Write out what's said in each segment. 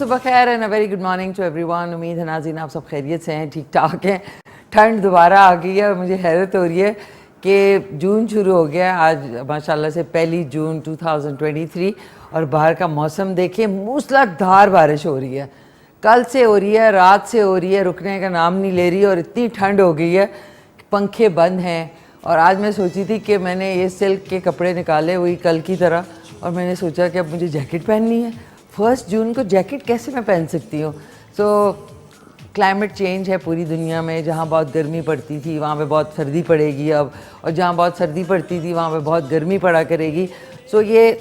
सुबह खैर and a very good morning to everyone. उम्मीद है नाज़रीन आप सब खैरियत से हैं, ठीक ठाक हैं। ठंड दोबारा आ गई है और मुझे हैरत हो रही है कि जून शुरू हो गया। आज माशाल्लाह से 1 जून 2023 और बाहर का मौसम देखिए, मूसलाधार बारिश हो रही है। कल से हो रही है, रात से हो रही है, रुकने का नाम नहीं ले रही और इतनी ठंड हो गई है कि पंखे बंद हैं। और आज मैं सोची थी कि मैंने ये सिल्क के कपड़े निकाले हुई कल की तरह और मैंने सोचा कि अब मुझे जैकेट पहननी है। 1 जून को जैकेट कैसे मैं पहन सकती हूँ? सो क्लाइमेट चेंज है पूरी दुनिया में। जहाँ बहुत गर्मी पड़ती थी वहाँ पे बहुत सर्दी पड़ेगी अब, और जहाँ बहुत सर्दी पड़ती थी वहाँ पे बहुत गर्मी पड़ा करेगी। सो ये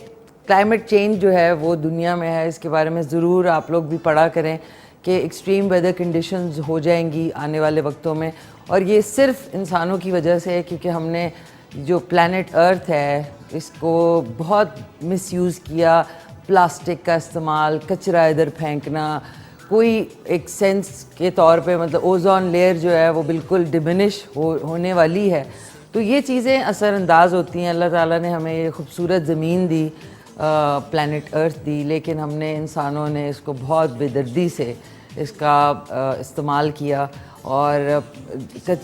क्लाइमेट चेंज जो है वो दुनिया में है, इसके बारे में ज़रूर आप लोग भी पढ़ा करें कि एक्सट्रीम वेदर कंडीशंस हो जाएंगी आने वाले वक्तों में। और ये सिर्फ इंसानों की वजह से है, क्योंकि हमने जो प्लैनेट अर्थ है इसको बहुत मिसयूज़ किया। प्लास्टिक का इस्तेमाल, कचरा इधर फेंकना, कोई एक सेंस के तौर पे मतलब ओजोन लेयर जो है वो बिल्कुल डिमिनिश होने वाली है। तो ये चीज़ें असरअंदाज होती हैं। अल्लाह ताला ने हमें ये खूबसूरत ज़मीन दी, प्लैनेट अर्थ दी, लेकिन हमने इंसानों ने इसको बहुत बेदर्दी से इसका इस्तेमाल किया। और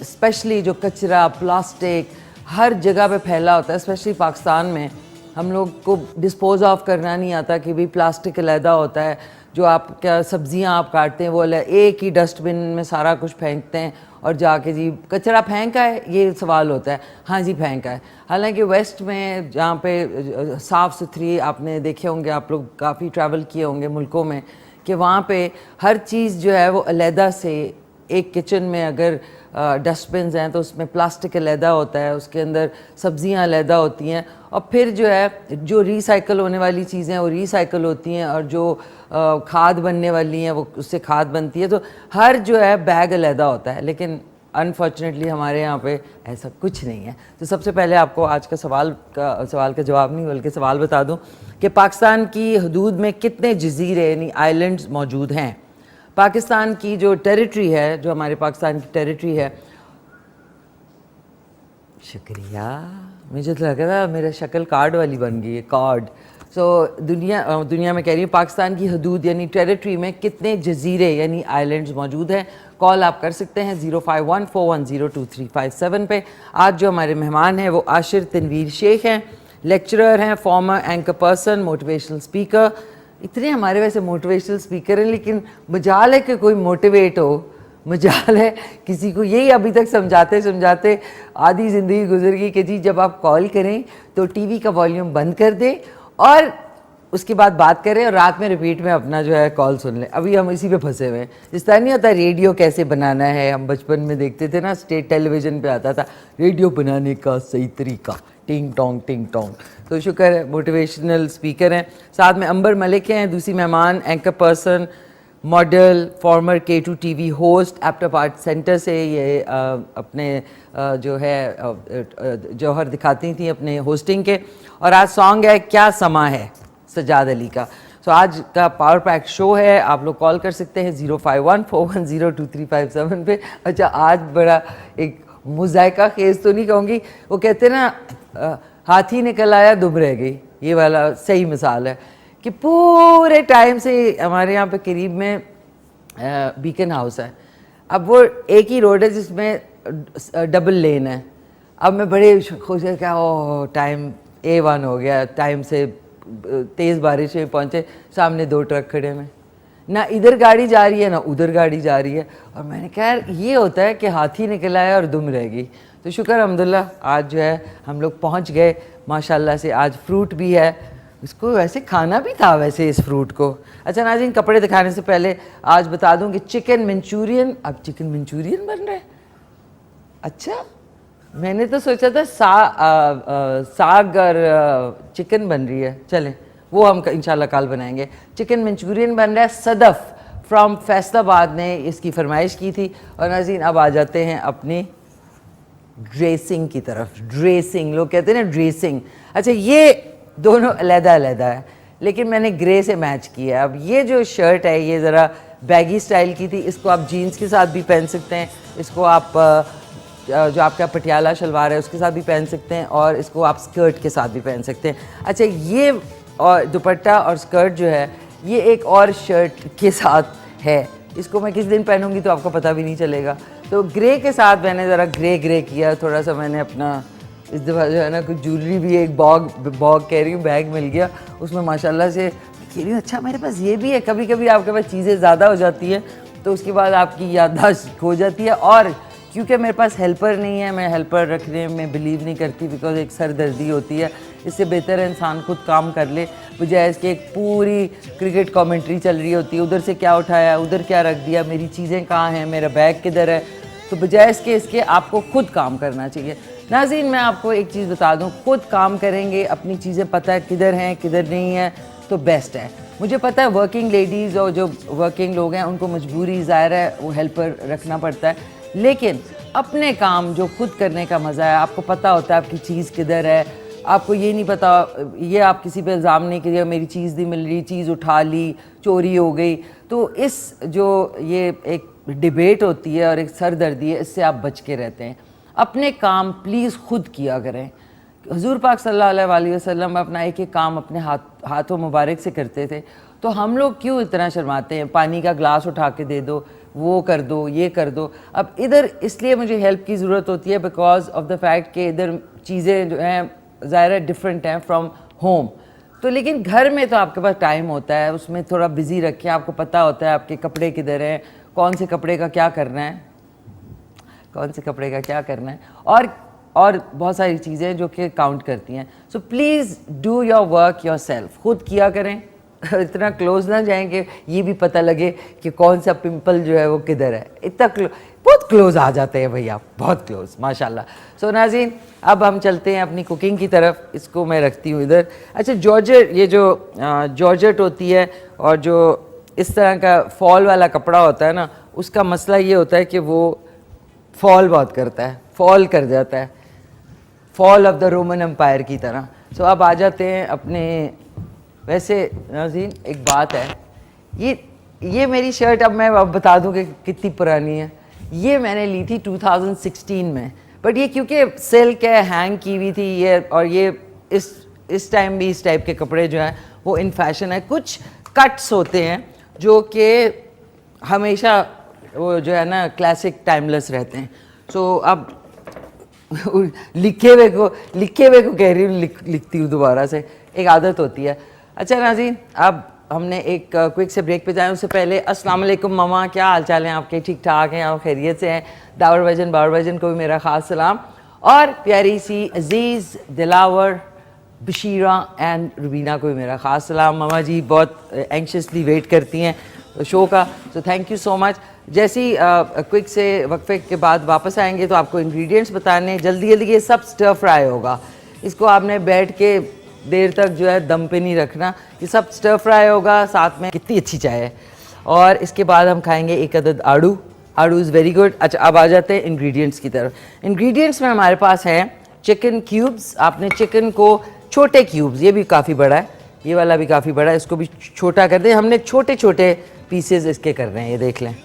स्पेशली जो कचरा, प्लास्टिक हर जगह पे फैला होता है, स्पेशली पाकिस्तान में हम लोग को डिस्पोज ऑफ करना नहीं आता कि भाई प्लास्टिक अलहदा होता है। जो आप क्या सब्जियां आप काटते हैं वो एक ही डस्टबिन में सारा कुछ फेंकते हैं और जाके जी कचरा फेंका है, ये सवाल होता है। हाँ जी फेंका है। हालांकि वेस्ट में जहाँ पे साफ़ सुथरी, आपने देखे होंगे, आप लोग काफ़ी ट्रैवल किए होंगे मुल्कों में, कि वहाँ पे हर चीज़ जो है वो अलहदा से, एक किचन में अगर डस्टबिन्स हैं तो उसमें प्लास्टिक अलहदा होता है, उसके अंदर सब्जियां अलहदा होती हैं, और फिर जो है जो रिसाइकल होने वाली चीज़ें वो रिसाइकल होती हैं, और जो खाद बनने वाली हैं वो उससे खाद बनती है। तो हर जो है बैग अलहदा होता है। लेकिन अनफॉर्चुनेटली हमारे यहाँ पे ऐसा कुछ नहीं है। तो सबसे पहले आपको आज का सवाल का जवाब नहीं बल्कि सवाल बता दूँ कि पाकिस्तान की हदूद में कितने जजीरे यानी आइलैंड्स मौजूद हैं। पाकिस्तान की जो टेरिटरी है, जो हमारे पाकिस्तान की टेरिटरी है, शुक्रिया, मुझे तो लग रहा था मेरा शक्ल कार्ड वाली बन गई है, कार्ड। सो दुनिया में कह रही हूँ पाकिस्तान की हदूद यानी टेरिटरी में कितने जजीरे यानी आइलैंड्स मौजूद हैं। कॉल आप कर सकते हैं 0514102357 पे। आज जो हमारे मेहमान हैं वो आशिर तनवीर शेख हैं, लेक्चरर हैं, farmer anchor person, motivational speaker. इतने हमारे वैसे मोटिवेशनल स्पीकर हैं, लेकिन मजाल है कि कोई मोटिवेट हो, मजाल है किसी को। यही अभी तक समझाते समझाते आधी ज़िंदगी गुजर गई कि जी जब आप कॉल करें तो टीवी का वॉल्यूम बंद कर दें और उसके बाद बात करें और रात में रिपीट में अपना जो है कॉल सुन लें। अभी हम इसी पे फंसे हुए हैं। इस तरह नहीं होता रेडियो कैसे बनाना है, हम बचपन में देखते थे ना, स्टेट टेलीविज़न पे आता था रेडियो बनाने का सही तरीका, टिंग टोंग टिंग टोंग। तो शुक्र है मोटिवेशनल स्पीकर हैं। साथ में अंबर मलिक हैं, दूसरी मेहमान, anchor person, model, former K2 TV host, एप्टअप आर्ट सेंटर से ये अपने जो है जौहर दिखाती थी अपने होस्टिंग के। और आज सॉन्ग है क्या समा है, सजाद अली का। सो आज का पावर पैक शो है। आप लोग कॉल कर सकते हैं 0514102357 पे। अच्छा, आज बड़ा एक मुज़ायका खेज तो नहीं कहूँगी, वो कहते हैं ना हाथी निकल आया दुब रह गई, ये वाला सही मिसाल है कि पूरे टाइम से हमारे यहाँ पे करीब में बीकन हाउस है। अब वो एक ही रोड है जिसमें डबल लेन है। अब मैं बड़े खुश है क्या, ओह टाइम A1 हो गया, टाइम से तेज़ बारिश में पहुँचे, सामने 2 ट्रक खड़े में, ना इधर गाड़ी जा रही है ना उधर गाड़ी जा रही है। और मैंने कहा यार ये होता है कि हाथी निकल आया और दुम रह गई। तो शुक्र अल्हम्दुलिल्लाह आज जो है हम लोग पहुँच गए माशाल्लाह से। आज फ्रूट भी है, इसको वैसे खाना भी था वैसे इस फ्रूट को। अच्छा नाज़रीन, कपड़े दिखाने से पहले आज बता दूं कि चिकन मंचूरियन, अब चिकन मंचूरियन बन रहा है। अच्छा, मैंने तो सोचा था साग और चिकन बन रही है। चलें वो हम इंशाल्लाह कल बनाएंगे। चिकन मंचूरियन बन रहा है। सदफ़ फ्रॉम फैसलाबाद ने इसकी फरमाइश की थी। और नाज़रीन अब आ जाते हैं अपनी ड्रेसिंग की तरफ। ड्रेसिंग लोग कहते हैं ना, ड्रेसिंग। अच्छा, ये दोनों अलग-अलग है लेकिन मैंने ग्रे से मैच किया है। अब ये जो शर्ट है ये ज़रा बैगी स्टाइल की थी, इसको आप जीन्स के साथ भी पहन सकते हैं, इसको आप जो आपका पटियाला शलवार है उसके साथ भी पहन सकते हैं, और इसको आप स्कर्ट के साथ भी पहन सकते हैं। अच्छा, ये और दुपट्टा और स्कर्ट जो है ये एक और शर्ट के साथ है, इसको मैं किस दिन पहनूंगी तो आपको पता भी नहीं चलेगा। तो ग्रे के साथ मैंने ज़रा ग्रे किया थोड़ा सा। मैंने अपना इस दफ़ा जो है ना कुछ ज्वेलरी भी, एक बॉग कह रही हूँ, बैग मिल गया उसमें माशाल्लाह से। कह रही हूँ अच्छा मेरे पास ये भी है। कभी कभी आपके पास चीज़ें ज़्यादा हो जाती हैं तो उसके बाद आपकी याददाश्त खो जाती है। और क्योंकि मेरे पास हेल्पर नहीं है, मैं हेल्पर रखने में बिलीव नहीं करती, बिकॉज एक सरदर्दी होती है। इससे बेहतर है इंसान खुद काम कर ले, बजाय इसके एक पूरी क्रिकेट कमेंट्री चल रही होती है, उधर से क्या उठाया, उधर क्या रख दिया, मेरी चीज़ें कहाँ हैं, मेरा बैग किधर है। तो बजाय इसके आपको खुद काम करना चाहिए। नाज़रीन, मैं आपको एक चीज़ बता दूँ, खुद काम करेंगे, अपनी चीज़ें पता है किधर हैं किधर नहीं है तो बेस्ट है। मुझे पता है वर्किंग लेडीज़ और जो वर्किंग लोग हैं उनको मजबूरी ज़ाहिर है वो हेल्पर रखना पड़ता है, लेकिन अपने काम जो खुद करने का मज़ा है, आपको पता होता है आपकी चीज़ किधर है। आपको ये नहीं पता, ये आप किसी पे इल्ज़ाम नहीं कीजिए मेरी चीज़ नहीं मिल रही, चीज़ उठा ली, चोरी हो गई। तो इस जो ये एक डिबेट होती है और एक सरदर्दी है, इससे आप बच के रहते हैं। अपने काम प्लीज़ खुद किया करें। हुज़ूर पाक सल्लल्लाहु अलैहि वसल्लम अपना एक एक काम अपने हाथों मुबारक से करते थे, तो हम लोग क्यों इतना शर्माते हैं? पानी का ग्लास उठा के दे दो, वो कर दो, ये कर दो। अब इधर इसलिए मुझे हेल्प की ज़रूरत होती है बिकॉज ऑफ द फैक्ट कि इधर चीज़ें जो हैं ज़ाहिर डिफरेंट हैं फ्रॉम होम। तो लेकिन घर में तो आपके पास टाइम होता है, उसमें थोड़ा बिज़ी रखें। आपको पता होता है आपके कपड़े किधर हैं, कौन से कपड़े का क्या करना है, कौन से कपड़े का क्या करना है, और बहुत सारी चीज़ें जो कि काउंट करती हैं। So please do your work your self, खुद किया करें। इतना क्लोज ना जाएं कि ये भी पता लगे कि कौन सा पिंपल जो है वो किधर है। इतना बहुत क्लोज आ जाते हैं भैया, बहुत क्लोज माशाल्लाह। सो नाज़रीन, अब हम चलते हैं अपनी कुकिंग की तरफ। इसको मैं रखती हूँ इधर। अच्छा, जॉर्जेट, ये जो जॉर्जेट होती है और जो इस तरह का फॉल वाला कपड़ा होता है ना, उसका मसला ये होता है कि वो फॉल बहुत करता है, फॉल कर जाता है, fall of the Roman empire की तरह। सो अब आ जाते हैं अपने। वैसे नाज़रीन एक बात है, ये मेरी शर्ट अब मैं बता दूं कि कितनी पुरानी है। ये मैंने ली थी 2016 में, बट ये क्योंकि सिल्क है, हैंग की हुई थी ये, और ये इस टाइम भी इस टाइप के कपड़े जो हैं वो इन फैशन है। कुछ कट्स होते हैं जो कि हमेशा वो जो है ना क्लासिक टाइमलेस रहते हैं। सो अब लिखे हुए को कह रही हूँ, लिखती हूँ दोबारा से, एक आदत होती है। अच्छा नाज़रीन, अब हमने एक क्विक से ब्रेक पे जाए उससे पहले अस्सलाम वालेकुम मामा, क्या हाल चाल हैं आपके? ठीक ठाक हैं आप? खैरियत से हैं? दावर भाईजान को भी मेरा ख़ास सलाम, और प्यारी सी अज़ीज़ दिलावर बशीरा एंड रुबीना को भी मेरा ख़ास सलाम। मामा जी बहुत एंक्शसली वेट करती हैं शो का, so thank you so much. जैसे ही क्विक से वक्फे के बाद वापस आएंगे तो आपको इंग्रेडिएंट्स बताने जल्दी। ये सब स्टर फ्राई होगा, इसको आपने बैठ के देर तक जो है दम पे नहीं रखना। ये सब स्टर फ्राई होगा, साथ में कितनी अच्छी चाय है। और इसके बाद हम खाएंगे एक अदद आड़ू इज़ वेरी गुड। अच्छा, अब आ जाते हैं इंग्रेडिएंट्स की तरफ। इंग्रेडिएंट्स में हमारे पास हैं चिकन क्यूब्स। आपने चिकन को छोटे क्यूब्स, ये भी काफ़ी बड़ा है, ये वाला भी काफ़ी बड़ा है, इसको भी छोटा कर दें। हमने छोटे छोटे पीसेस इसके कर रहे हैं, ये देख लें,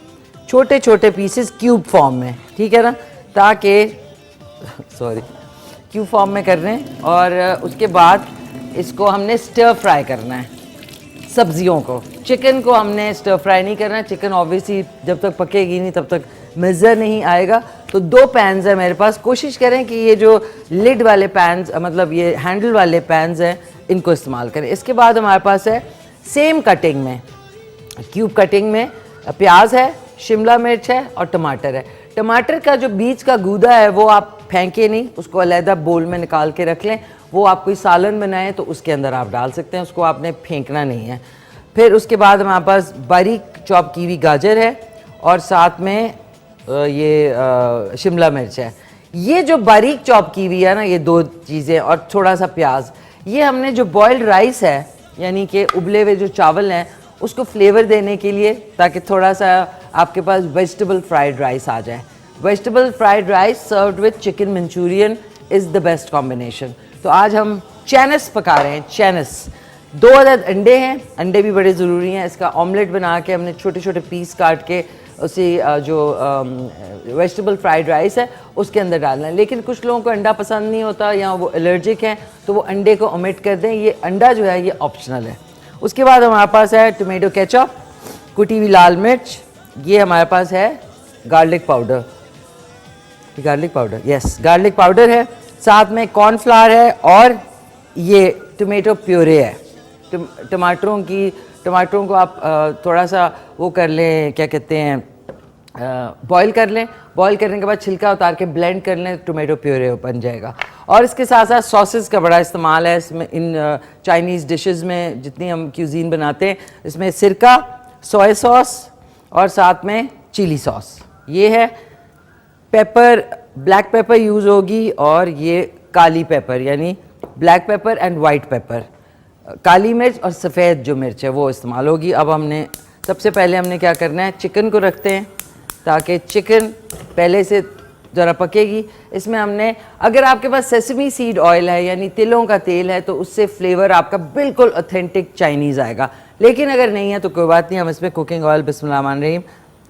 छोटे छोटे पीसेस क्यूब फॉर्म में, ठीक है ना, ताकि क्यूब फॉर्म में कर रहे हैं। और उसके बाद इसको हमने स्टर फ्राई करना है सब्जियों को। चिकन को हमने स्टर फ्राई नहीं करना है, चिकन ऑब्वियसली जब तक पकेगी नहीं तब तक मज़ा नहीं आएगा। तो 2 पैन्स हैं मेरे पास, कोशिश करें कि ये जो लिड वाले पैन्स, मतलब ये हैंडल वाले पैन्स हैं, इनको इस्तेमाल करें। इसके बाद हमारे पास है सेम कटिंग में, क्यूब कटिंग में प्याज है, शिमला मिर्च है और टमाटर है। टमाटर का जो बीच का गूदा है वो आप फेंके नहीं, उसको अलहदा बोल में निकाल के रख लें। वो आप कोई सालन बनाएं तो उसके अंदर आप डाल सकते हैं, उसको आपने फेंकना नहीं है। फिर उसके बाद हमारे पास बारीक चॉप की हुई गाजर है और साथ में ये शिमला मिर्च है। ये जो बारीक चॉप की हुई है ना, ये 2 चीज़ें और थोड़ा सा प्याज, ये हमने जो बॉयल्ड राइस है यानी कि उबले हुए जो चावल हैं उसको फ्लेवर देने के लिए, ताकि थोड़ा सा आपके पास वेजिटेबल फ्राइड राइस आ जाए। Vegetable fried rice served with chicken Manchurian is the best combination. तो आज हम चैनस पका रहे हैं, चैनस। 2 अदद अंडे हैं, अंडे भी बड़े ज़रूरी हैं। इसका ऑमलेट बना के हमने छोटे छोटे पीस काट के उसी जो वेजिटेबल फ्राइड राइस है उसके अंदर डालना है। लेकिन कुछ लोगों को अंडा पसंद नहीं होता या वो एलर्जिक हैं, तो वो अंडे को ओमिट कर दें। ये अंडा जो है ये ऑप्शनल है। उसके बाद हमारे पास है टोमेटो केचप, कुटी हुई लाल मिर्च, ये हमारे पास है garlic powder, garlic powder, yes garlic powder है, साथ में कॉर्नफ्लावर है और ये टोमेटो प्योरे है। टमाटरों को आप थोड़ा सा वो कर लें, क्या कहते हैं, बॉईल कर लें, बॉईल करने के बाद छिलका उतार के ब्लेंड कर लें, टोमेटो प्योरे बन जाएगा। और इसके साथ साथ सॉसेस का बड़ा इस्तेमाल है इसमें, इन चाइनीज़ डिशेस में जितनी हम क्यूजीन बनाते हैं, इसमें सिरका, सोया सॉस और साथ में चिली सॉस, ये है। पेपर, ब्लैक पेपर यूज़ होगी और ये काली पेपर यानी black pepper and white pepper, काली मिर्च और सफ़ेद जो मिर्च है वो इस्तेमाल होगी। अब हमने सबसे पहले हमने क्या करना है, चिकन को रखते हैं ताकि चिकन पहले से ज़रा पकेगी। इसमें हमने, अगर आपके पास सेसमी सीड ऑयल है यानी तिलों का तेल है तो उससे फ्लेवर आपका बिल्कुल ऑथेंटिक चाइनीज़ आएगा, लेकिन अगर नहीं है तो कोई बात नहीं, हम इसमें कुकिंग ऑयल बिस्मिल्लाहिर्रहमानिर्रहीम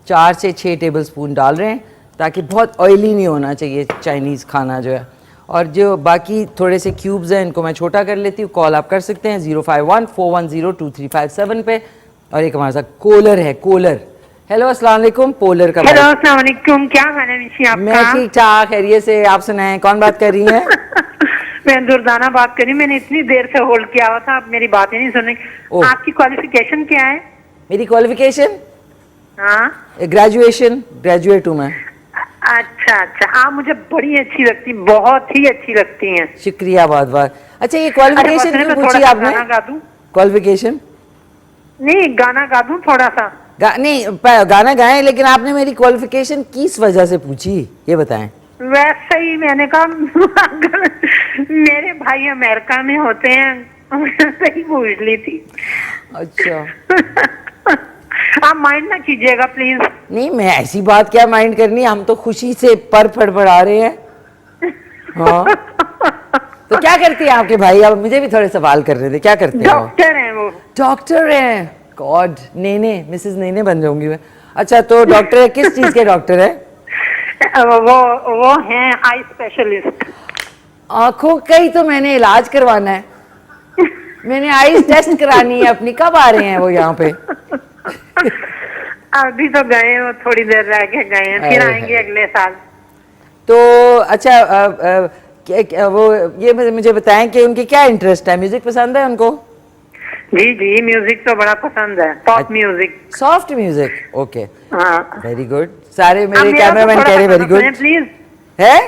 4 से 6 टेबल स्पून डाल रहे हैं ताकि बहुत ऑयली नहीं होना चाहिए चाइनीज़ खाना जो है। और जो बाकी थोड़े से क्यूब्स हैं इनको मैं छोटा कर लेती हूँ। कॉल आप कर सकते हैं 051-410-2357 पे। और एक हमारे साथ कॉलर है, कॉलर। हेलो अस्सलाम वालेकुम, पोलर का। हेलो अस्सलाम वालेकुम, क्या हाल है मिशी आपका? मैं ठीक ठाक, खैरियत से। आप सुनाएं, कौन बात कर रही हैं? मैं दुर्दाना बात कर रही हूँ। मैंने इतनी देर से होल्ड किया हुआ था, आप मेरी बात ही नहीं सुन रही। आपकी क्वालिफिकेशन क्या है? मेरी क्वालिफिकेशन? हाँ, ग्रेजुएट हूँ मैं। अच्छा अच्छा, आप मुझे बड़ी अच्छी लगती, बहुत ही अच्छी लगती हैं। शुक्रिया बहुत बहुत। अच्छा, ये क्वालिफिकेशन क्यों पूछी आपने? गाना गा दूं? क्वालिफिकेशन नहीं, गाना गा दूं थोड़ा सा? नहीं, गाना गाएं, लेकिन आपने मेरी क्वालिफिकेशन किस वजह से पूछी ये बताएं। वैसे ही मैंने कहा मेरे भाई अमेरिका में होते हैं, सही पूछ ली थी। अच्छा आप माइंड ना कीजिएगा प्लीज। नहीं, मैं ऐसी बात क्या माइंड करनी, हम तो खुशी से पर फड़फड़ा रहे हैं। हाँ तो क्या करती है आपके भाई? अब मुझे भी थोड़े सवाल कर रहे थे, क्या करते हैं? डॉक्टर हैं वो। डॉक्टर हैं? गॉड, नेने, मिसेस नेने बन जाऊंगी मैं। अच्छा, तो डॉक्टर है, किस चीज के डॉक्टर है? वो हैं आई स्पेशलिस्ट। आंखों का ही तो मैंने इलाज करवाना है, मैंने आईज टेस्ट करानी है अपनी। कब आ रहे हैं वो यहाँ पे? अभी तो गए, वो थोड़ी देर रह के गए हैं, फिर आएंगे अगले साल। तो अच्छा, वो ये मुझे बताएं कि उनके क्या इंटरेस्ट है? म्यूजिक पसंद है उनको? जी जी, म्यूजिक तो बड़ा पसंद है, pop music, soft music. Okay, हाँ, वेरी गुड। सारे मेरे कैमरामैन कह रहे वेरी गुड प्लीज। है,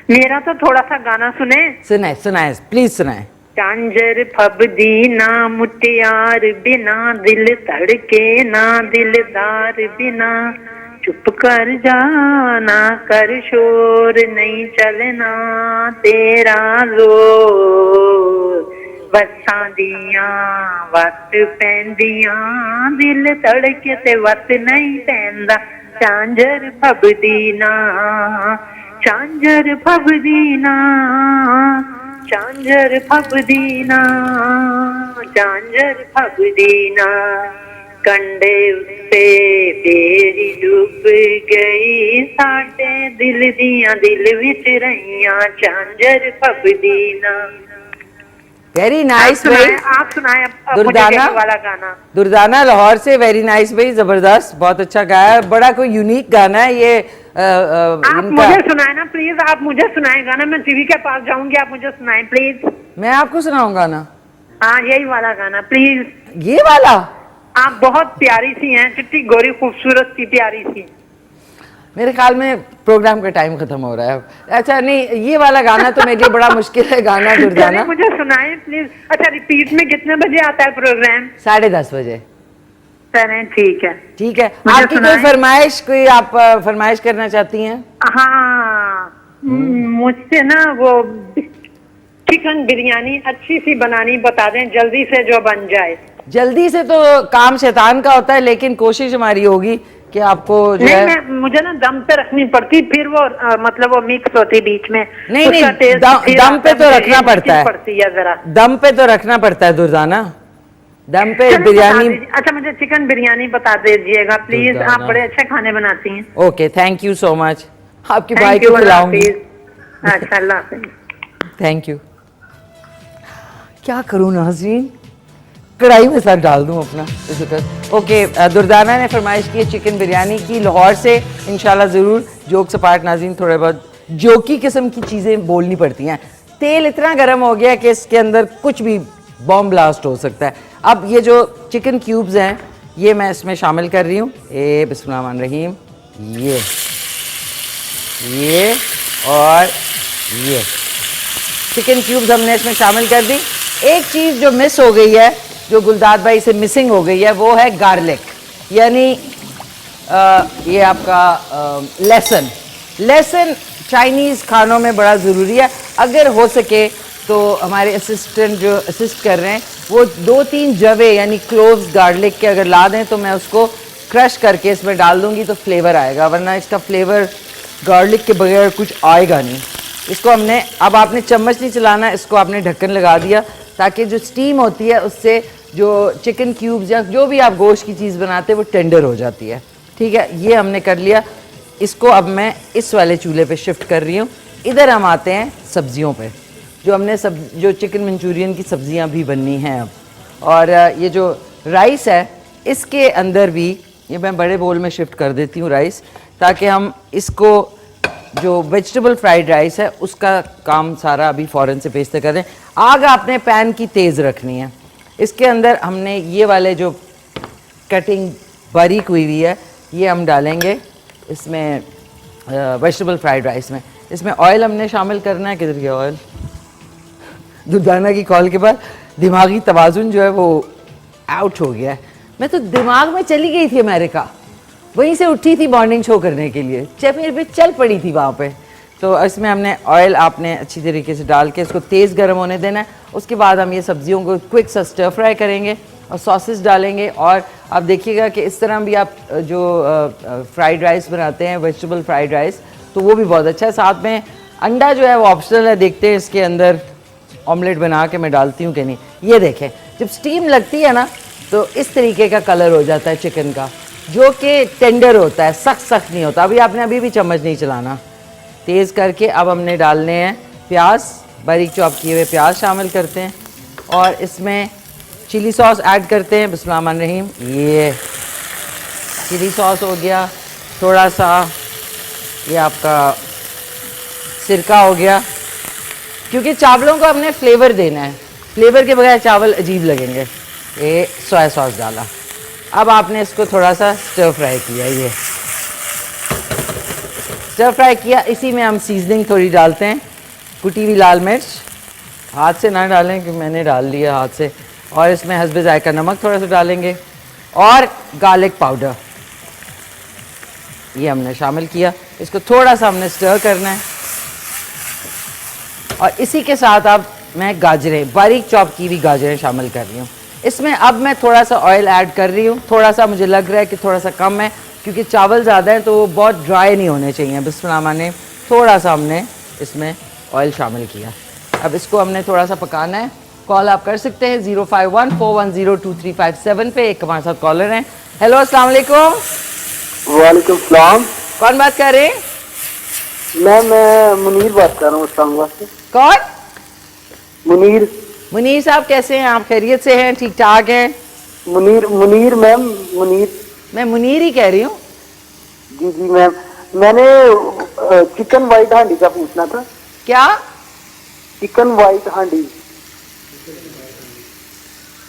मेरा तो थोड़ा सा गाना सुने। सुनाए सुनाए प्लीज सुनाए। चांजर फबदी ना मुटियार बिना, दिल धड़के ना दिलदार बिना, चुप कर जाना कर शोर, नहीं चलना तेरा जोर, बसा दिया वत पैंदिया, दिल धड़के ते वत नहीं पैंदा, चांजर फबदी ना, चांजर फबदी ना, चांजर फबदी ना, चांजर फबदी ना, कंडे उत्ते तेरी डूब गई, साडे दिल दियां दिल विच रहियां, चांजर फबदी ना। वेरी नाइस भाई। आप सुनाए दुर्दाना वाला गाना। दुर्दाना लाहौर से, वेरी नाइस भाई, जबरदस्त, बहुत अच्छा गाया, बड़ा कोई यूनिक गाना है ये। आप मुझे सुनाए ना प्लीज, आप मुझे सुनाए गाना, मैं टीवी के पास जाऊंगी, आप मुझे सुनाए प्लीज। मैं आपको सुनाऊंगा ना? हाँ, यही वाला गाना प्लीज। ये वाला? आप बहुत प्यारी सी हैं, चिट्टी गोरी खूबसूरत सी प्यारी सी। मेरे ख्याल में प्रोग्राम का टाइम खत्म हो रहा है। अच्छा नहीं, ये वाला गाना तो मेरे लिए बड़ा मुश्किल है गाना दुर्दाना। मुझे सुनाए प्लीज। अच्छा, रिपीट में कितने बजे आता है प्रोग्राम? 10:30 बजे। ठीक है, ठीक है। आपकी कोई फरमाइश, कोई आप फरमाइश करना चाहती हैं? हाँ, मुझसे ना वो चिकन बिरयानी अच्छी सी बनानी बता दें, जल्दी से जो बन जाए। जल्दी से तो काम शैतान का होता है, लेकिन कोशिश हमारी होगी कि आपको जो नहीं, है, मुझे ना दम पे रखनी पड़ती, फिर वो मतलब वो मिक्स होती बीच में। नहीं नहीं, दम पे तो रखना पड़ता है, जरा दम पे तो रखना पड़ता है दुर्दाना, दम पे बिरयानी। अच्छा, मुझे चिकन बिरयानी बता दीजिएगा प्लीज, आप बड़े अच्छे खाने बनाती हैं। Okay, thank you so much. आपके भाई को खिलाऊंगी। अच्छा, अल्लाह हाफिज़। Thank you. क्या करूं नाज़रीन, कढ़ाई में सर डाल दूं अपना इस वक्त। ओके, दुर्दाना ने फरमाइश की है चिकन बिरयानी की लाहौर से, इंशाल्लाह ज़रूर। जोक सपाट नाज़रीन, थोड़े बहुत जोकी किस्म की चीज़ें बोलनी पड़ती हैं। तेल इतना गर्म हो गया कि इसके अंदर कुछ भी बॉम्ब ब्लास्ट हो सकता है। अब ये जो चिकन क्यूब्स हैं ये मैं इसमें शामिल कर रही हूँ। बिस्मिल्लाहिर्रहमानिर्रहीम, ये और ये चिकन क्यूब्स हमने इसमें शामिल कर दी। एक चीज़ जो मिस हो गई है, जो गुलदाद भाई से मिसिंग हो गई है, वो है गार्लिक, यानी ये आपका लहसुन। लहसुन चाइनीज़ खानों में बड़ा ज़रूरी है। अगर हो सके तो हमारे असिस्टेंट जो असिस्ट कर रहे हैं वो 2-3 जवे यानी क्लोव्स गार्लिक के अगर ला दें तो मैं उसको क्रश करके इसमें डाल दूंगी तो फ्लेवर आएगा, वरना इसका फ्लेवर गार्लिक के बगैर कुछ आएगा नहीं। इसको हमने, अब आपने चम्मच नहीं चलाना, इसको आपने ढक्कन लगा दिया ताकि जो स्टीम होती है उससे जो चिकन क्यूब्स या जो भी आप गोश्त की चीज़ बनाते हैं वो टेंडर हो जाती है। ठीक है, ये हमने कर लिया। इसको अब मैं इस वाले चूल्हे पे शिफ्ट कर रही हूँ। इधर हम आते हैं सब्जियों पे, जो हमने जो चिकन मंचूरियन की सब्जियां भी बननी हैं अब। और ये जो राइस है इसके अंदर भी ये मैं बड़े बोल में शिफ्ट कर देती हूँ राइस, ताकि हम इसको जो वेजिटेबल फ्राइड राइस है उसका काम सारा अभी फ़ौरन से पेश कर दें। आग आपने पैन की तेज़ रखनी है। इसके अंदर हमने ये वाले जो कटिंग बारीक हुई हुई है ये हम डालेंगे इसमें वेजिटेबल फ्राइड राइस में। इसमें ऑयल हमने शामिल करना है। किधर गया ऑयल? दुर्दाना की कॉल के बाद दिमागी तवाज़ुन जो है वो आउट हो गया है। मैं तो दिमाग में चली गई थी अमेरिका, वहीं से उठी थी मॉर्निंग शो करने के लिए, मेरे पे चल पड़ी थी वहाँ पे। तो इसमें हमने ऑयल आपने अच्छी तरीके से डाल के इसको तेज़ गर्म होने देना है। उसके बाद हम ये सब्जियों को क्विक सा स्टर फ्राई करेंगे और सॉसेस डालेंगे। और आप देखिएगा कि इस तरह भी आप जो फ्राइड राइस बनाते हैं, वेजिटेबल फ्राइड राइस, तो वो भी बहुत अच्छा है। साथ में अंडा जो है वो ऑप्शनल है, देखते हैं इसके अंदर ऑमलेट बना के मैं डालती हूँ कि नहीं। ये देखें, जब स्टीम लगती है ना तो इस तरीके का कलर हो जाता है चिकन का, जो कि टेंडर होता है, सख्त सख्त नहीं होता। अभी भी चम्मच नहीं चलाना, तेज़ करके। अब हमने डालने हैं प्याज, बारीक चॉप किए हुए प्याज शामिल करते हैं और इसमें चिली सॉस ऐड करते हैं। बिस्मिल्लाहिर्रहमानिर्रहीम, ये चिली सॉस हो गया, थोड़ा सा ये आपका सिरका हो गया, क्योंकि चावलों को हमने फ्लेवर देना है, फ्लेवर के बगैर चावल अजीब लगेंगे। ये सोया सॉस डाला। अब आपने इसको थोड़ा सा स्टर फ्राई किया, ये स्टर फ्राई किया। इसी में हम सीजनिंग थोड़ी डालते हैं, कुटी हुई लाल मिर्च, हाथ से ना डालें कि मैंने डाल लिया हाथ से, और इसमें हस्बे जायका नमक थोड़ा सा डालेंगे और गार्लिक पाउडर ये हमने शामिल किया। इसको थोड़ा सा हमने स्टर करना है और इसी के साथ अब मैं गाजरें, बारीक चॉप की हुई गाजरें शामिल कर रही हूँ इसमें। अब मैं थोड़ा सा ऑयल ऐड कर रही हूँ, थोड़ा सा मुझे लग रहा है कि थोड़ा सा कम है क्योंकि चावल ज़्यादा है तो वो बहुत ड्राई नहीं होने चाहिए। बिस्मिल्लाह ने थोड़ा सा हमने इसमें ऑयल शामिल किया। अब इसको हमने थोड़ा सा पकाना है। कॉल आप कर सकते हैं 051-410-2357 पे। एक हमारे साथ कॉलर हैं। हेलो, अस्सलाम वालेकुम। वालेकुम सलाम। कौन बात कर रहे हैं? मैं मुनीर बात कर रहा हूँ इस्लामाबाद से। कौन? मुनीर। मुनीर साहब कैसे हैं आप? खैरियत से हैं? ठीक ठाक हैं? मुनीर मैम, मुनीर। मैं मुनीर ही कह रही हूँ। जी जी मैम, मैंने चिकन वाइट हांडी का पूछना था। क्या? चिकन वाइट हांडी।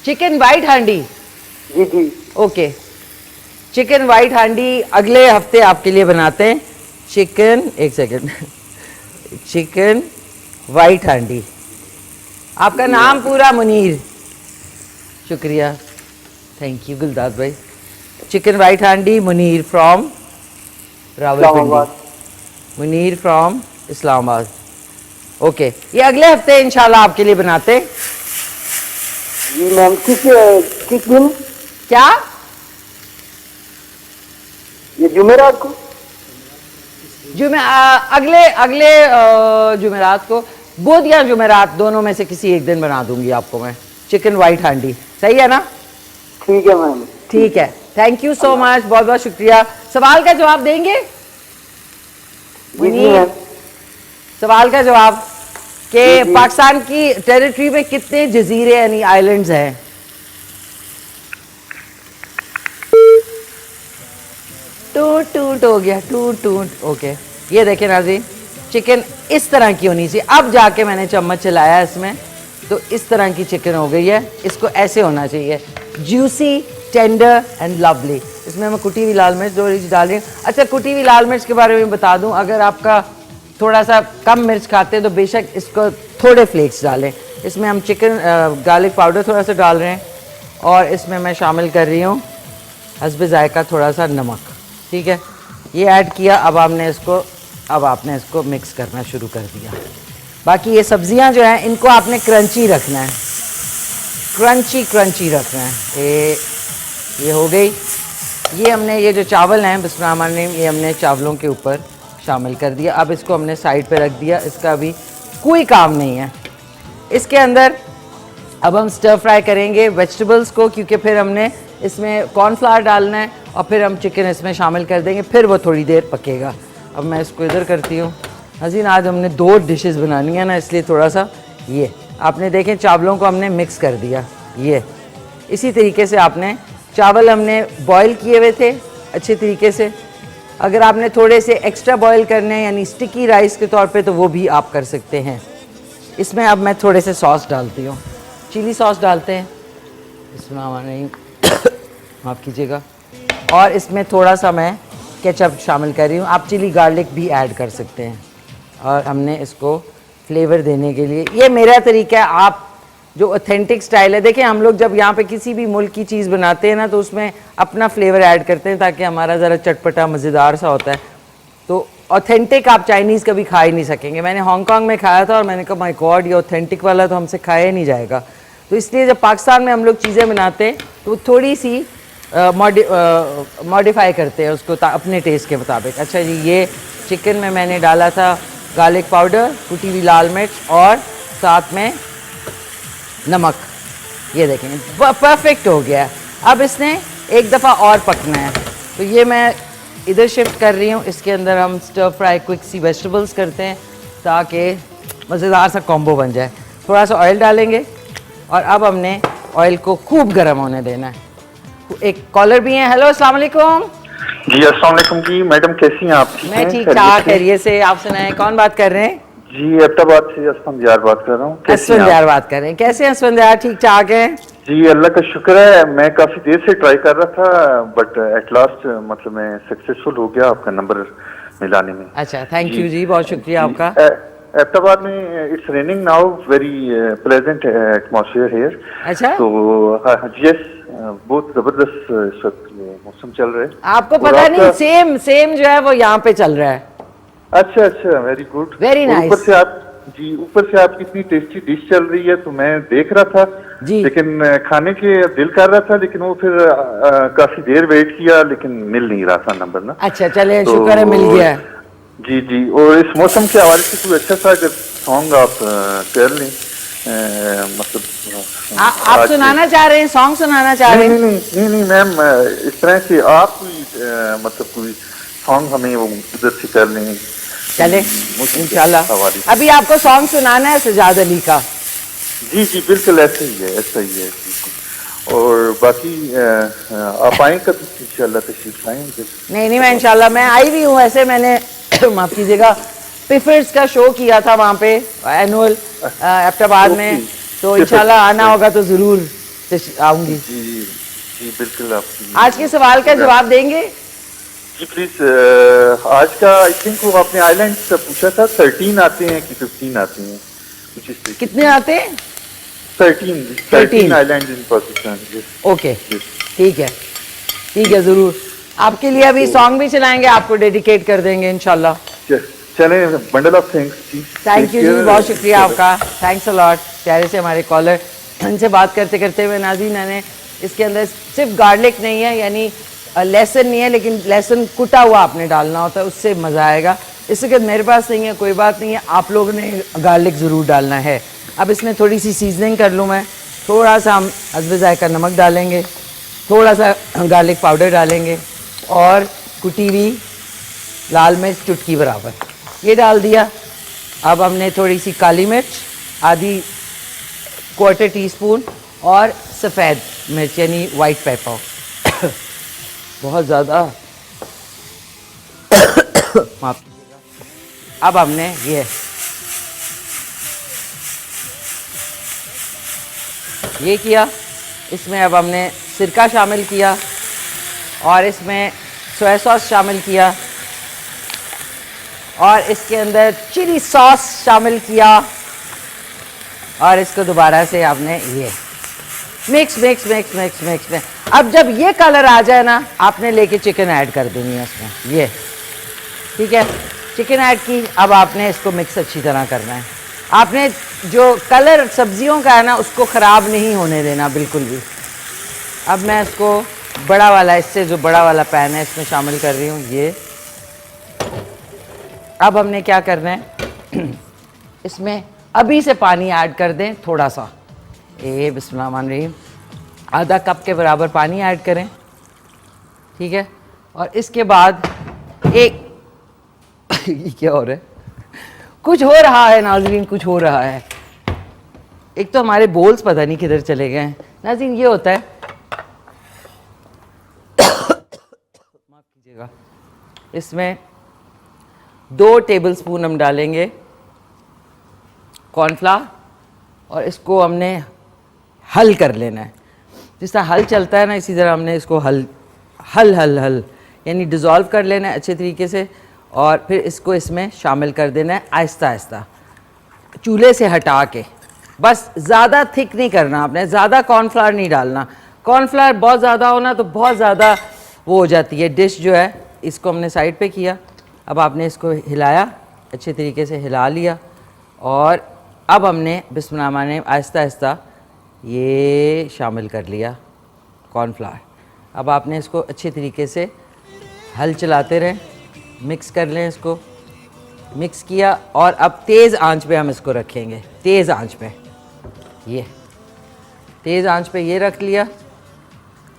चिकन वाइट हांडी? जी जी। ओके, चिकन वाइट हांडी अगले हफ्ते आपके लिए बनाते हैं। चिकन, एक सेकंड, चिकन वाइट हांडी। आपका नाम पूरा? मुनीर, शुक्रिया, थैंक यू गुलदाद भाई। चिकन वाइट हांडी, Munir from Rawalpindi. Munir from Islamabad. Okay, ये अगले हफ्ते इंशाल्लाह आपके लिए बनाते हैं। जी मैम, किस दिन? क्या? ये जुमेरात को? अगले जुमेरात को, बुध या जुमेरात, दोनों में से किसी एक दिन बना दूंगी आपको मैं चिकन वाइट हांडी। सही है ना? ठीक है मैम। ठीक है, थैंक यू सो मच, बहुत बहुत शुक्रिया। सवाल का जवाब देंगे? जी मैम। सवाल का जवाब कि पाकिस्तान की टेरिटरी में कितने जजीरे यानी आइलैंड्स हैं? टूट टूट हो गया, टूट टूट। ओके, ये देखें नाज़रीन, चिकन इस तरह की होनी चाहिए। अब जाके मैंने चम्मच चलाया इसमें, तो इस तरह की चिकन हो गई है। इसको ऐसे होना चाहिए, जूसी, टेंडर एंड लवली। इसमें मैं कुटी हुई लाल मिर्च 2 इंच डाल रही हूँ। अच्छा, कुटी हुई लाल मिर्च के बारे में बता दूँ, अगर आपका थोड़ा सा कम मिर्च खाते हैं तो बेशक इसको थोड़े फ्लेक्स डालें। इसमें हम चिकन गार्लिक पाउडर थोड़ा सा डाल रहे हैं, और इसमें मैं शामिल कर रही हूँ हस्बे जायका थोड़ा सा नमक। ठीक है, ये ऐड किया। अब आपने इसको मिक्स करना शुरू कर दिया। बाकी ये सब्जियां जो हैं इनको आपने क्रंची रखना है, क्रंची रखना है। ये हो गई। ये हमने ये जो चावल हैं बिस्मिल्लाहिर्रहमानिर्रहीम, ये हमने चावलों के ऊपर शामिल कर दिया। अब इसको हमने साइड पे रख दिया, इसका अभी कोई काम नहीं है। इसके अंदर अब हम स्टर फ्राई करेंगे वेजिटेबल्स को, क्योंकि फिर हमने इसमें कॉर्नफ्लावर डालना है और फिर हम चिकन इसमें शामिल कर देंगे, फिर वो थोड़ी देर पकेगा। अब मैं इसको इधर करती हूँ। नाज़रीन, आज हमने 2 डिशेस बनानी है ना, इसलिए थोड़ा सा ये आपने देखें चावलों को हमने मिक्स कर दिया। ये इसी तरीके से आपने चावल हमने बॉयल किए हुए थे अच्छे तरीके से। अगर आपने थोड़े से एक्स्ट्रा बॉयल करने हैं यानी स्टिकी राइस के तौर पे, तो वो भी आप कर सकते हैं। इसमें अब मैं थोड़े से सॉस डालती हूँ, चिली सॉस डालते हैं, इसमें माफ़ कीजिएगा। और इसमें थोड़ा सा मैं केचप शामिल कर रही हूँ। आप चिली गार्लिक भी ऐड कर सकते हैं। और हमने इसको फ्लेवर देने के लिए, ये मेरा तरीका है, आप जो ऑथेंटिक स्टाइल है। देखिए, हम लोग जब यहाँ पे किसी भी मुल्क की चीज़ बनाते हैं ना, तो उसमें अपना फ्लेवर ऐड करते हैं ताकि हमारा ज़रा चटपटा मज़ेदार सा होता है। तो ऑथेंटिक आप चाइनीज़ कभी खा ही नहीं सकेंगे। मैंने हांगकॉन्ग में खाया था और मैंने कहा माय गॉड, ये ऑथेंटिक वाला तो हमसे खाया ही नहीं जाएगा। तो इसलिए जब पाकिस्तान में हम लोग चीज़ें बनाते हैं तो थोड़ी सी मॉडिफाई करते हैं उसको अपने टेस्ट के मुताबिक। अच्छा जी, ये चिकन में मैंने डाला था गार्लिक पाउडर, कुटी हुई लाल मिर्च और साथ में नमक। ये देखें परफेक्ट हो गया है। अब इसने एक दफ़ा और पकना है, तो ये मैं इधर शिफ्ट कर रही हूँ। इसके अंदर हम स्टर फ्राई क्विक सी वेजिटेबल्स करते हैं ताकि मज़ेदार सा कॉम्बो बन जाए। थोड़ा सा ऑयल डालेंगे और अब हमने ऑयल को खूब गर्म होने देना है। एक कॉलर भी है। हेलो, अस्सलाम वालेकुम। जी अस्सलाम वालेकुम जी, मैडम कैसी हैं आप? मैं ठीक ठाक, खैरियत से। आप सुनाएं, कौन बात कर रहे हैं? जी एबटाबाद से असफंदियार बात कर रहा हूँ। असफंदियार बात कर रहे हैं। कैसे हैं असफंदियार? ठीक ठाक है जी, अल्लाह का शुक्र है। मैं काफी देर से ट्राई कर रहा था, बट एट लास्ट मतलब मैं सक्सेसफुल हो गया आपका नंबर मिलाने में। अच्छा, थैंक यू जी, बहुत शुक्रिया आपका। एबटाबाद में it's raining now, very pleasant atmosphere here. अच्छा, तो यस, बहुत जबरदस्त इस वक्त मौसम चल रहा है। आपको पता नहीं, सेम जो है वो यहाँ पे चल रहा है। अच्छा अच्छा, वेरी गुड, वेरी नाइस। ऊपर से आप जी, ऊपर से आपकी इतनी टेस्टी डिश चल रही है, तो मैं देख रहा था जी, लेकिन खाने के दिल कर रहा था, लेकिन वो फिर काफी देर वेट किया, लेकिन मिल नहीं रहा था नंबर ना। अच्छा, चले तो, शुक्र है मिल गया। जी जी, और इस मौसम के हवाले से कोई अच्छा सा अगर सॉन्ग आप कर लें, मतलब आप सुनाना चाह रहे हैं, सॉन्ग सुनाना चाह रहे हैं? नहीं मैम, इस तरह से आप कोई मतलब कोई सॉन्ग हमें वो उधर से कर लें। चले इंशाल्लाह। अभी आपको सॉन्ग सुनाना है सजाद अली का? जी जी बिल्कुल, ऐसा ही है, ऐसा ही है जी। और बाकी आप आए कभी इंशाल्लाह, तशरीफ लाएंगे? नहीं, मैं इंशाल्लाह मैं आई भी हूँ। ऐसे मैंने माफ़ कीजिएगा, पिफर्स का शो किया था वहाँ पे एनुअल एबटाबाद में, तो इंशाल्लाह आना होगा तो ज़रूर आऊँगी। जी जी बिल्कुल। आप आज के सवाल का जवाब देंगे? जी प्लीज। आज का आई थिंक वो आपने आइलैंड से पूछा था, 13 आते हैं कि 15 आते हैं, कुछ इस तरीके। कितने आते हैं? 13 आइलैंड इन पाकिस्तान। ओके, ठीक है, ज़रूर आपके लिए अभी सॉन्ग भी चलाएंगे, आपको डेडिकेट कर देंगे इंशाल्लाह। चले, bundle of thanks. Thank you जी, बहुत शुक्रिया आपका, थैंक्स अ लॉट। प्यारे से हमारे कॉलर, इनसे बात करते करते हुए नाज़रीन, मैंने इसके अंदर सिर्फ गार्लिक नहीं है, यानी लहसुन नहीं है, लेकिन लहसुन कुटा हुआ आपने डालना होता है, उससे मज़ा आएगा। इसके बाद मेरे पास नहीं है, कोई बात नहीं है, आप लोगों ने गार्लिक ज़रूर डालना है। अब इसमें थोड़ी सी सीजनिंग कर लूँ मैं। थोड़ा सा हम हस्बे जायका नमक डालेंगे, थोड़ा सा गार्लिक पाउडर डालेंगे और कुटी हुई लाल मिर्च चुटकी बराबर, ये डाल दिया। अब हमने थोड़ी सी काली मिर्च, आधी क्वार्टर टीस्पून, और सफ़ेद मिर्च यानी वाइट पेपर, बहुत ज़्यादा माफ कीजिएगा। अब हमने ये किया, इसमें अब हमने सिरका शामिल किया और इसमें सोया सॉस शामिल किया और इसके अंदर चिली सॉस शामिल किया और इसको दोबारा से आपने ये mix mix mix mix mix में। अब जब ये कलर आ जाए ना, आपने लेके चिकन ऐड कर देनी है इसमें, ये ठीक है। चिकन ऐड की, अब आपने इसको मिक्स अच्छी तरह करना है। आपने जो कलर सब्जियों का है ना, उसको ख़राब नहीं होने देना बिल्कुल भी। अब मैं इसको बड़ा वाला, इससे जो बड़ा वाला पैन है इसमें शामिल कर रही हूँ ये। अब हमने क्या करना है इसमें अभी से पानी ऐड कर दें थोड़ा सा, बिस्मिल्लाह रहमान रहीम, आधा कप के बराबर पानी ऐड करें, ठीक है। और इसके बाद एक ये क्या हो रहा है, कुछ हो रहा है नाज़रीन, कुछ हो रहा है। एक तो हमारे बोल्स पता नहीं किधर चले गए हैं नाज़रीन, ये होता है माफ कीजिएगा। इसमें 2 टेबलस्पून हम डालेंगे कॉर्नफ्लावर और इसको हमने हल कर लेना है। जिस तरह हल चलता है ना, इसी तरह हमने इसको हल हल हल हल यानी डिज़ोल्व कर लेना है अच्छे तरीके से और फिर इसको इसमें शामिल कर देना है आहिस्ता आहिस्ता, चूल्हे से हटा के। बस ज़्यादा थिक नहीं करना आपने, ज़्यादा कॉर्नफ्लावर नहीं डालना। कॉर्नफ्लावर बहुत ज़्यादा होना तो बहुत ज़्यादा वो हो जाती है डिश जो है। इसको हमने साइड पे किया, अब आपने इसको हिलाया, अच्छे तरीके से हिला लिया और अब हमने बिस्मिल्लाह माने आहिस्ता आहिस्ता ये शामिल कर लिया कॉर्नफ्लावर। अब आपने इसको अच्छे तरीके से हल चलाते रहें, मिक्स कर लें इसको। मिक्स किया और अब तेज़ आंच पे हम इसको रखेंगे, तेज़ आंच पे, ये तेज़ आंच पे ये रख लिया।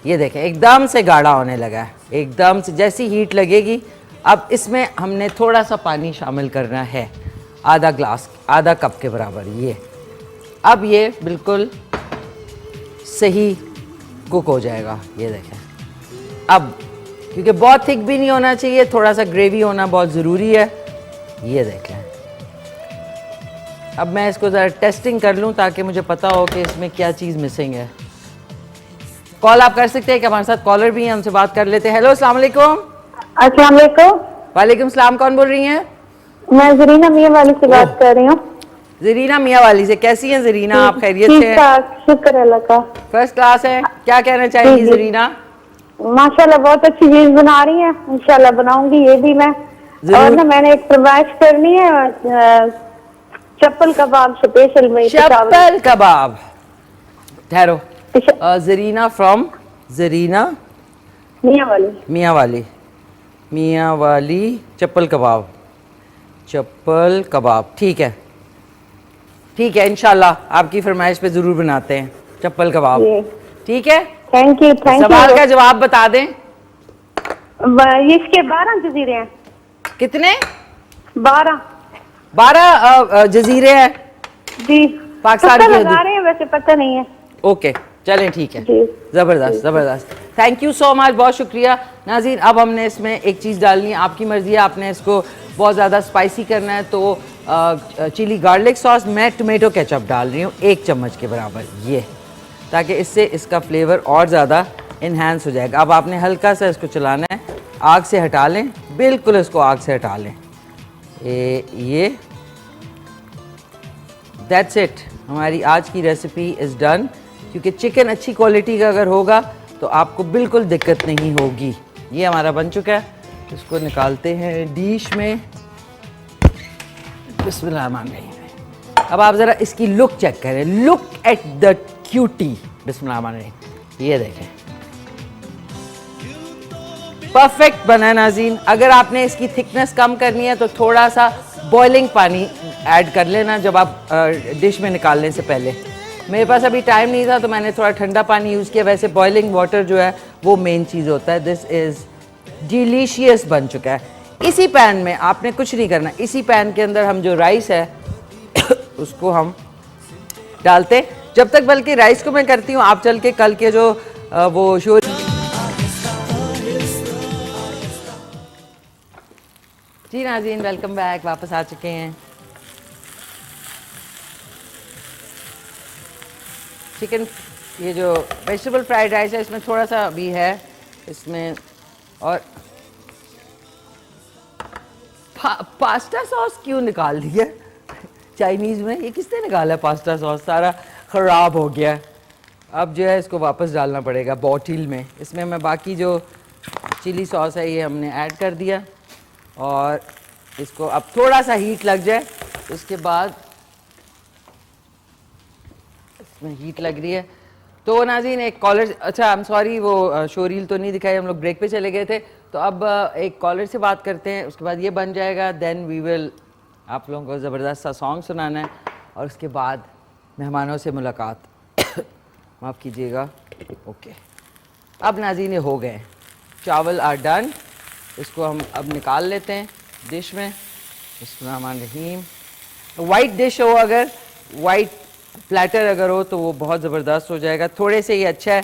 ये देखें एकदम से गाढ़ा होने लगा है, एकदम से जैसी हीट लगेगी। अब इसमें हमने थोड़ा सा पानी शामिल करना है, आधा ग्लास, आधा कप के बराबर ये। अब ये बिल्कुल सही कुक हो जाएगा, ये देखें। अब क्योंकि बहुत थिक भी नहीं होना चाहिए, थोड़ा सा ग्रेवी होना बहुत ज़रूरी है, ये देखें। अब मैं इसको ज़रा टेस्टिंग कर लूँ ताकि मुझे पता हो कि इसमें क्या चीज़ मिसिंग है। कॉल आप कर सकते हैं कि हमारे साथ कॉलर भी हैं, हमसे बात कर लेते हैं। हेलो, अस्सलाम वालेकुम। अस्सलाम वालेकुम। वालेकुम सलाम, कौन बोल रही हैं? मैं जरीना मियाँ वाली से बात कर रही हूँ। जरीना मियाँ वाली से, कैसी हैं जरीना आप? खैरियत से? शुक्र अल्लाह का, फर्स्ट क्लास है। क्या कहना चाहेंगी जरीना? माशाल्लाह बहुत अच्छी चीज बना रही है, इंशाल्लाह बनाऊंगी ये भी मैं। और ना मैंने एक फरमाइश करनी है, चप्पल कबाब स्पेशल में। चप्पल कबाब, ठहरो। जरीना फ्रॉम जरीना मियाँ वाली चप्पल कबाब, चप्पल कबाब, ठीक है ठीक है, इंशाल्लाह आपकी फरमाइश पे ज़रूर बनाते हैं चप्पल कबाब, ठीक है। थैंक यू सवाल का जवाब बता दें। इसके 12 जजीरे हैं। कितने? 12 जजीरे हैं जी। पाकिस्तान पता की लगा रहे हैं, वैसे पता नहीं है। ओके चलें, ठीक है, जी। ज़बरदस्त ज़बरदस्त, थैंक यू सो मच, बहुत शुक्रिया नाज़रीन। अब हमने इसमें एक चीज़ डालनी है, आपकी मर्ज़ी है, आपने इसको बहुत ज़्यादा स्पाइसी करना है तो चिली गार्लिक सॉस, मैं टोमेटो केचप डाल रही हूँ 1 चम्मच के बराबर, ये, ताकि इससे इसका फ्लेवर और ज़्यादा इन्हांस हो जाएगा। अब आपने हल्का सा इसको चलाना है, आग से हटा लें, बिल्कुल इसको आग से हटा लें। ये दैट्स इट, हमारी आज की रेसिपी इज़ डन। क्योंकि चिकन अच्छी क्वालिटी का अगर होगा तो आपको बिल्कुल दिक्कत नहीं होगी। ये हमारा बन चुका है, इसको निकालते हैं डिश में। बिस्मिल्लाहिर्रहमानिर्रहीम। अब आप ज़रा इसकी लुक चेक करें, लुक एट द क्यूटी। बिस्मिल्लाहिर्रहमानिर्रहीम, ये देखें परफेक्ट बना नाज़रीन। अगर आपने इसकी थिकनेस कम करनी है तो थोड़ा सा बॉइलिंग पानी ऐड कर लेना जब आप डिश में निकालने से पहले। मेरे पास अभी टाइम नहीं था तो मैंने थोड़ा ठंडा पानी यूज़ किया। वैसे बॉइलिंग वाटर जो है वो मेन चीज़ होता है। दिस इज़ डिलीशियस बन चुका है। इसी पैन में आपने कुछ नहीं करना, इसी पैन के अंदर हम जो राइस है उसको हम डालते। जब तक बल्कि राइस को मैं करती हूँ, आप चल के कल के जो वो शो जी नाज़रीन, वेलकम बैक, वापस आ चुके हैं। चिकन, ये जो वेजिटेबल फ्राइड राइस है इसमें थोड़ा सा भी है इसमें, और पास्ता सॉस क्यों निकाल दिया चाइनीज़ में? ये किसने निकाला पास्ता सॉस? सारा ख़राब हो गया। अब जो है इसको वापस डालना पड़ेगा बॉटल में। इसमें मैं बाकी जो चिली सॉस है ये हमने ऐड कर दिया, और इसको अब थोड़ा सा हीट लग जाए, उसके बाद इसमें हीट लग रही है तो नाज़रीन एक कॉलर, अच्छा आई एम सॉरी वो शोरील तो नहीं दिखाई, हम लोग ब्रेक पे चले गए थे। तो अब एक कॉलर से बात करते हैं, उसके बाद ये बन जाएगा, देन वी विल आप लोगों को ज़बरदस्त सा सॉन्ग सुनाना है, और उसके बाद मेहमानों से मुलाकात। माफ़ कीजिएगा। ओके, अब नाज़रीन ये हो गए, चावल आर डन। इसको हम अब निकाल लेते हैं डिश में। बिस्मिल्लाहिर्रहमानिर्रहीम। वाइट डिश हो, अगर वाइट प्लेटर अगर हो तो वो बहुत ज़बरदस्त हो जाएगा, थोड़े से ही अच्छा है।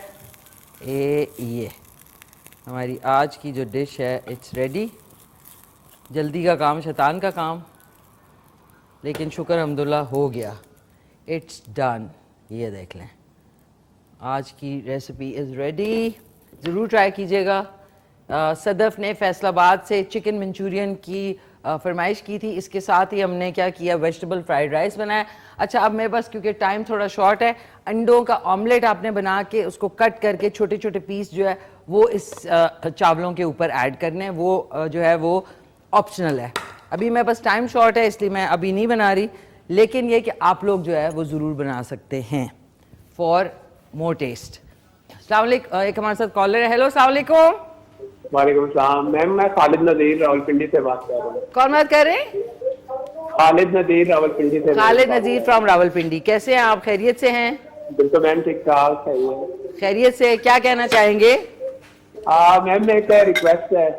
ये हमारी आज की जो डिश है इट्स रेडी। जल्दी का काम शैतान का काम, लेकिन शुक्र अल्हम्दुलिल्लाह हो गया, इट्स डन। ये देख लें, आज की रेसिपी इज़ रेडी, ज़रूर ट्राई कीजिएगा। सदफ़ ने फैसलाबाद से चिकन मंचूरियन की फरमाइश की थी, इसके साथ ही हमने क्या किया, वेजिटेबल फ्राइड राइस बनाया। अच्छा, अब मेरे पास क्योंकि टाइम थोड़ा शॉर्ट है, अंडों का ऑमलेट आपने बना के उसको कट करके छोटे छोटे पीस जो है वो इस चावलों के ऊपर ऐड करने, वो जो है वो ऑप्शनल है। अभी मेरे पास टाइम शॉर्ट है इसलिए मैं अभी नहीं बना रही, लेकिन ये कि आप लोग जो है वो ज़रूर बना सकते हैं फॉर मोर टेस्ट। अस्सलाम वालेकुम, एक हमारे साथ कॉलर है। हेलो, अस्सलाम वालेकुम। वालेकुम सलाम मैम, मैं खालिद नज़ीर रावलपिंडी से बात कर रहा हूँ। कौन बात कर रहे हैं? खालिद नज़ीर रावलपिंडी से। खालिद नज़ीर फ्रॉम रावलपिंडी। कैसे हैं आप? खैरियत से हैं? बिल्कुल मैम, ठीक ठाक है। खैरियत से। क्या कहना चाहेंगे? मैम एक रिक्वेस्ट है।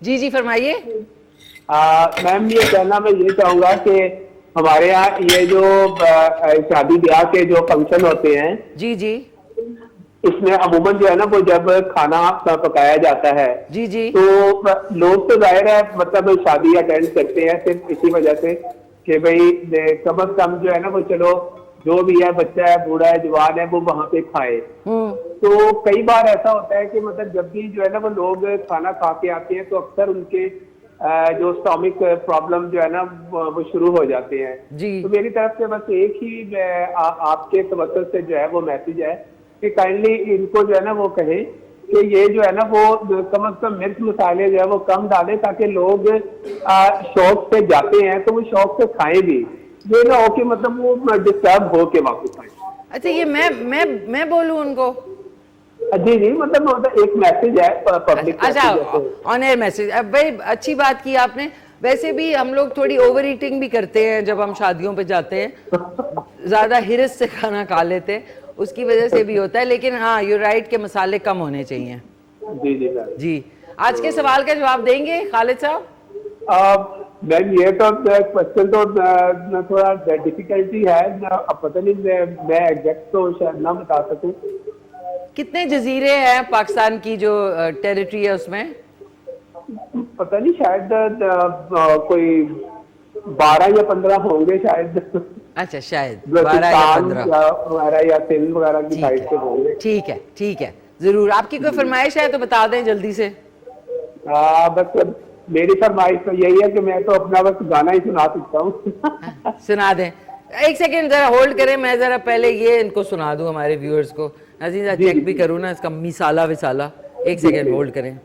जी जी फरमाइए। मैम ये कहना मैं ये चाहूँगा कि हमारे यहाँ ये जो शादी ब्याह के जो फंक्शन होते हैं, जी जी इसमें अमूमन जो है ना वो जब खाना पकाया जाता है, जी जी, तो लोग तो जाहिर है मतलब शादी अटेंड करते हैं सिर्फ इसी वजह से कि भाई कम अज कम जो है ना वो चलो जो भी है, बच्चा है, बूढ़ा है, जवान है, वो वहां पे खाए। तो कई बार ऐसा होता है कि मतलब जब भी जो है ना वो लोग खाना खा के आते हैं तो अक्सर उनके जो स्टोमिक प्रॉब्लम जो है ना वो शुरू हो जाते हैं। तो मेरी तरफ से बस एक ही आपके तवज्जो से जो है वो मैसेज है कि काइंडली इनको जो है ना वो कहे कि ये जो है ना वो कम से कम मिर्च मसाले जो है वो कम डालें, ताकि लोग शौक से जाते हैं तो वो शौक से खाएं भी, ये ना हो कि मतलब वो डिस्टर्ब हो के वापस आए। अच्छा, ये मैं बोलूं उनको? जी जी, मतलब एक मैसेज है पब्लिक। अच्छा, ऑन एयर मैसेज। अब भाई अच्छी बात की आपने। वैसे भी हम लोग थोड़ी ओवर ईटिंग भी करते हैं जब हम शादियों पे जाते हैं, ज्यादा हिरस से खाना खा लेते हैं, उसकी वजह से भी होता है। लेकिन हाँ, यू राइट के मसाले कम होने चाहिए। जी जी जी। आज के सवाल का जवाब देंगे खालिद साहब? मैम ये तो क्वेश्चन तो थोड़ा डिफिकल्टी है, पता नहीं मैं एग्जैक्ट तो शायद ना बता सकूं। कितने जजीरे हैं पाकिस्तान की जो टेरिटरी है उसमें? पता नहीं, शायद कोई 12 या 15 होंगे शायद। अच्छा, शायद 12 या 15 या सिंध वगैरह की साइड से होंगे। ठीक है, ठीक है, जरूर। आपकी कोई फरमाइश है तो बता दें जल्दी से। बस मेरी फरमाइश तो यही है कि मैं तो अपना बस गाना ही सुना सकता हूँ। सुना दें। एक सेकेंड जरा होल्ड करें, मैं जरा पहले ये इनको सुना दूं हमारे व्यूअर्स को। अजीजा चेक भी करूँ ना इसका मिसाला विसाला। एक सेकेंड होल्ड करें।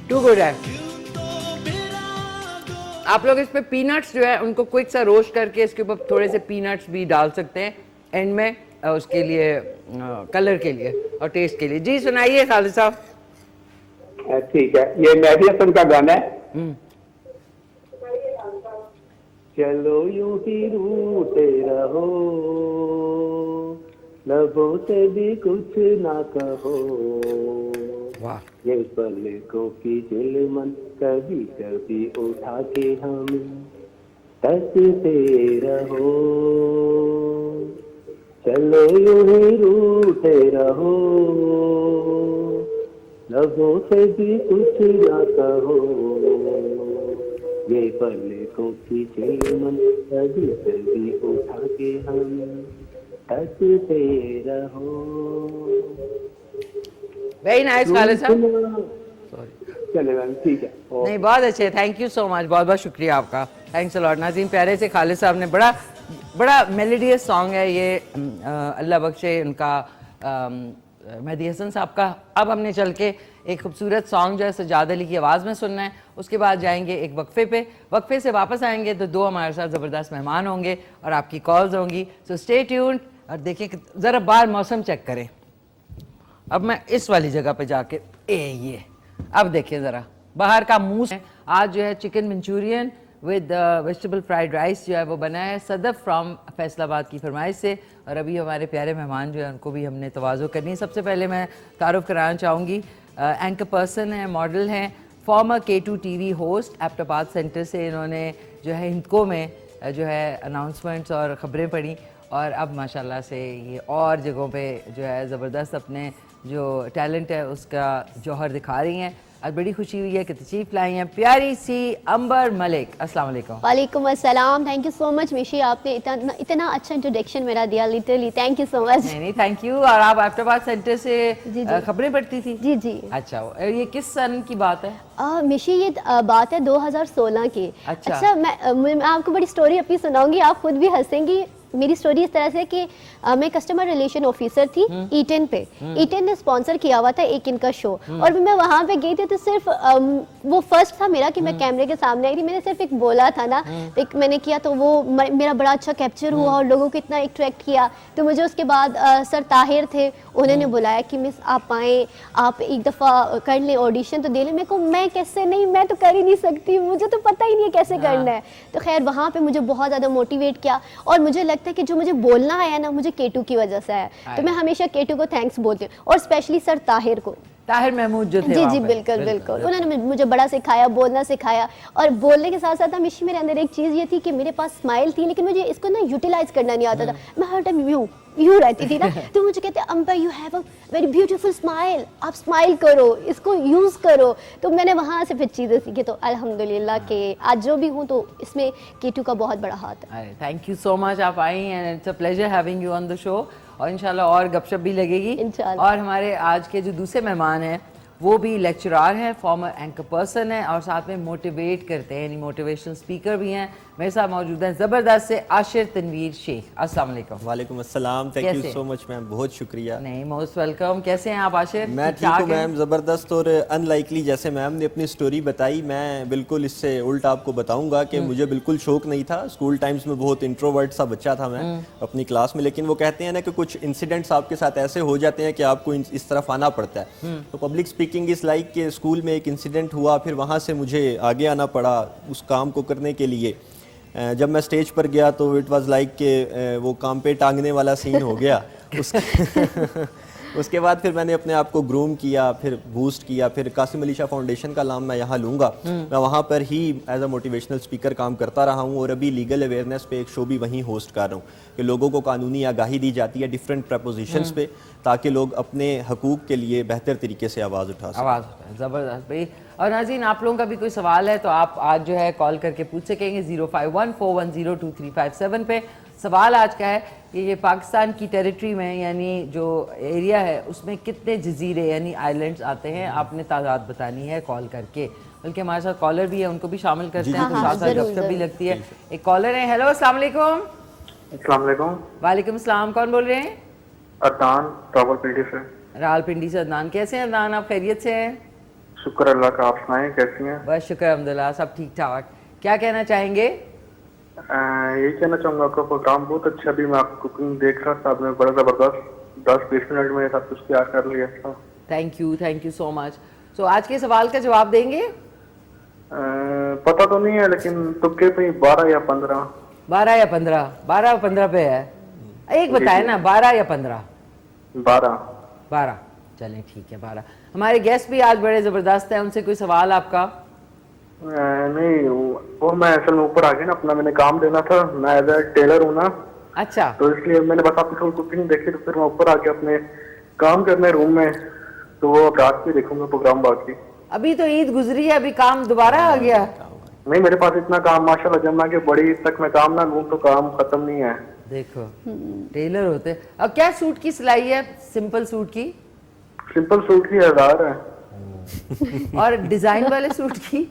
टू गुड है। आप लोग इस पे पीनट्स जो है उनको क्विक सा रोस्ट करके इसके ऊपर थोड़े से पीनट्स भी डाल सकते हैं एंड में, उसके लिए कलर के लिए और टेस्ट के लिए। जी सुनाइए खालिद साहब। ठीक है, ये मेहदी हसन का गाना है। चलो यूं ही रूठे रहो, लबों से भी कुछ ना कहो, वाह। ये पलकों की चिलमन कभी कभी उठा के हम तकते रहो, चलो यूं ही रूठे रहो, लबों से भी कुछ ना कहो, ये पलकों की चिलमन कभी कभी उठा के हम हंसते रहो। वेरी नाइस खालिद साहब। चले मैम, ठीक है। नहीं, बहुत अच्छे, थैंक यू सो मच, बहुत बहुत शुक्रिया आपका, थैंक्स अ लॉट नाज़ीम। प्यारे से खालिद साहब ने बड़ा बड़ा मेलोडियस सॉन्ग है ये, अल्लाह बख्शे उनका, मेहदी हसन साहब का। अब हमने चल के एक खूबसूरत सॉन्ग जो है सजाद अली की आवाज़ में सुनना है, उसके बाद जाएंगे एक वक्फे पे, वक्फे से वापस आएंगे तो दो हमारे साथ ज़बरदस्त मेहमान होंगे और आपकी कॉल्स होंगी। सो स्टे ट्यून्ड और देखिए ज़रा बाहर मौसम चेक करें। अब मैं इस वाली जगह पे जाके ये अब देखिए ज़रा बाहर का मूस। आज जो है chicken Manchurian with vegetable fried rice जो है वो बना है सदफ फ्रॉम फैसलाबाद की फरमाइश से। और अभी हमारे प्यारे मेहमान जो है उनको भी हमने तवाज़ो करनी है। सबसे पहले मैं तारुफ कराना चाहूँगी, एंकर पर्सन है, मॉडल हैं, farmer K2 TV host, Abbottabad centre से इन्होंने जो है हिंदको में जो है अनाउंसमेंट्स और ख़बरें पढ़ी और अब माशाल्लाह से ये और जगहों पे जो है ज़बरदस्त अपने जो टैलेंट है उसका जौहर दिखा रही हैं। आज बड़ी खुशी हुई है कि तशरीफ लाई हैं प्यारी सी अंबर मलिक। अस्सलाम वालेकुम। वालेकुम अस्सलाम। थैंक यू सो मच मिशी, आपने इतना अच्छा इंट्रोडक्शन मेरा दिया, literally thank you so much. नहीं थैंक यू। और आप एबटाबाद सेंटर से खबरें पढ़ती थी? जी जी। अच्छा, ये किस सन की बात है? मिशी ये बात है 2016 की। अच्छा मैं आपको बड़ी स्टोरी अपनी सुनाऊंगी, आप खुद भी हंसेंगी। मेरी स्टोरी इस तरह से कि मैं कस्टमर रिलेशन ऑफिसर थी E10 पे। E10 ने स्पॉन्सर किया हुआ था एक इनका शो और मैं वहाँ पे गई थी तो सिर्फ वो फर्स्ट था मेरा कि मैं कैमरे के सामने आई थी। मैंने सिर्फ एक बोला था ना, एक मैंने किया तो वो मेरा बड़ा अच्छा कैप्चर हुआ और लोगों को इतना अट्रैक्ट किया। तो मुझे उसके बाद सर ताहिर थे, उन्होंने बुलाया कि मिस आप आएँ, आप एक दफ़ा कर लें ऑडिशन तो दे लें। मेरे को मैं कैसे नहीं, मैं तो कर ही नहीं सकती, मुझे तो पता ही नहीं है कैसे करना है। तो खैर वहाँ पर मुझे बहुत ज़्यादा मोटिवेट किया और मुझे लगता है कि जो मुझे बोलना आया ना मुझे K2 की वजह से आया। तो मैं हमेशा K2 को थैंक्स बोलती हूँ और स्पेशली सर ताहिर को, ताहिर महमूद जो थे। जी जी बिल्कुल बिल्कुल, उन्होंने मुझे बड़ा सिखाया, बोलना सिखाया। और बोलने के साथ साथ मिशी मेरे अंदर एक चीज़ ये थी कि मेरे पास स्माइल थी लेकिन मुझे इसको ना यूटिलाइज करना नहीं आता था। मैं हर टाइम यूँ रहती थी ना तो मुझे कहते Ambar you have a very beautiful smile, आप स्माइल करो, इसको यूज़ करो। तो मैंने वहाँ से फिर चीज़ें सीखी। तो अल्हम्दुलिल्लाह के आज जो भी हूँ तो इसमें K2 का बहुत बड़ा हाथ है। थैंक यू सो मच, आप आई and it's a pleasure having you on the show और इंशाल्लाह और गपशप भी लगेगी इंशाल्लाह। और हमारे आज के जो दूसरे मेहमान हैं वो भी लेक्चरार हैं, फॉर्मर एंकर पर्सन हैं और साथ में मोटिवेट करते हैं, यानी मोटिवेशनल स्पीकर भी हैं। मेरे साथ मौजूद हैं ज़बरदस्त से आशिर तनवीर शेख। अस्सलाम वालेकुम। वालेकुम अस्सलाम, thank you so much ma'am, बहुत शुक्रिया। नहीं, मोस्ट वेलकम। कैसे हैं आप आशिर? मैं ठीक हूँ मैम, ज़बरदस्त। और अनलाइकली जैसे मैम ने अपनी स्टोरी बताई, मैं बिल्कुल इससे उल्टा आपको बताऊंगा कि मुझे बिल्कुल शौक नहीं था। स्कूल टाइम्स में बहुत इंट्रोवर्ट सा बच्चा था मैं अपनी क्लास में, लेकिन वो कहते हैं ना कि कुछ इंसिडेंट्स आपके साथ ऐसे हो जाते हैं कि आपको इस तरफ आना पड़ता है। तो पब्लिक स्पीकिंग इस लाइक के स्कूल में एक इंसिडेंट हुआ, फिर वहाँ से मुझे आगे आना पड़ा उस काम को करने के लिए। जब मैं स्टेज पर गया तो इट वाज लाइक के वो काम पे टांगने वाला सीन हो गया। उसके बाद फिर मैंने अपने आप को ग्रूम किया, फिर बूस्ट किया, फिर कासिम अली शाह फाउंडेशन का नाम मैं यहाँ लूँगा। मैं वहाँ पर ही एज अ मोटिवेशनल स्पीकर काम करता रहा हूँ और अभी लीगल अवेयरनेस पे एक शो भी वहीं होस्ट कर रहा हूँ कि लोगों को कानूनी आगाही दी जाती है डिफरेंट प्रपोजिशंस पे, ताकि लोग अपने हकूक़ के लिए बेहतर तरीके से आवाज़ उठा सकें। ज़बरदस्त भाई। और नाज़रीन, आप लोगों का भी कोई सवाल है तो आप आज जो है कॉल करके पूछ सकेंगे 0514102357 पे। सवाल आज का है कि ये पाकिस्तान की टेरिटरी में यानी जो एरिया है उसमें कितने जजीरे यानी आइलैंड्स आते हैं, आपने तादाद बतानी है कॉल करके। बल्कि हमारे साथ कॉलर भी है, उनको भी शामिल करते हैं तो साथ साथ गपशप भी लगती है। एक कॉलर है। हेलो, अस्सलाम वालेकुम। अस्सलाम वालेकुम। वालेकुम सलाम, कौन बोल रहे हैं? अदनान, रावलपिंडी से। रावलपिंडी से अदनान। कैसे हैं अदनान, आप खैरियत से हैं? शुक्र अल्लाह का, आप सुनाएं कैसी हैं? बस शुक्र अल्हम्दुलिल्लाह, सब ठीक ठाक। क्या कहना चाहेंगे? यही कहना चाहूँगा, आपका प्रोग्राम बहुत अच्छा। अभी मैं आपकी कुकिंग देख रहा था, आपने बड़ा ज़बरदस्त 10-20 मिनट में सब कुछ तैयार कर लिया था। Thank you so much. सो आज के सवाल का जवाब देंगे? पता तो नहीं है लेकिन तुक्के पे 12 या 15। 12 या 15? 12 15 पे है, एक बताए ना, 12 या 15? 12। चलें ठीक है, 12। हमारे गेस्ट भी आज बड़े ज़बरदस्त हैं, उनसे कोई सवाल आपका? नहीं, वो मैं असल में ऊपर आ गया ना, अपना मैंने काम देना था। मैं एज ए टेलर हूँ ना, अच्छा तो इसलिए मैंने बस आपकी कुकिंग देखी तो फिर मैं ऊपर आके अपने काम करने रूम में, तो वो अब रात में देखूंगा प्रोग्राम बाकी। अभी तो ईद गुजरी है, अभी काम दोबारा आ गया। नहीं, मेरे पास इतना काम माशाल्लाह, जब मैं कि बड़ी ईद तक मैं काम ना लूँ तो काम खत्म नहीं है। देखो टेलर होते। अब क्या सूट की सिलाई है? सिंपल सूट की? सिंपल सूट की 1000 है, और डिजाइन वाले सूट की?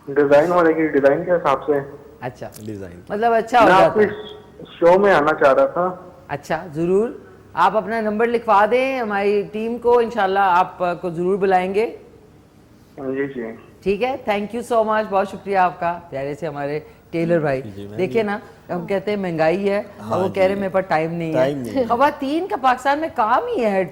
डिजाइन वाले की डिजाइन के हिसाब से। अच्छा, डिजाइन मतलब अच्छा हो मैं जाता आपके है। शो में आना चाह रहा था। अच्छा, जरूर। आप अपना नंबर लिखवा दें हमारी टीम को, इंशाल्लाह आपको जरूर बुलाएंगे। जी जी ठीक है, थैंक यू सो मच, बहुत शुक्रिया आपका, प्यारे से हमारे टेलर भाई। देखिए ना, हम कहते हैं महंगाई है, और वो कह रहे हैं मेरे पास टाइम नहीं है। खवातीन का पाकिस्तान में काम ही है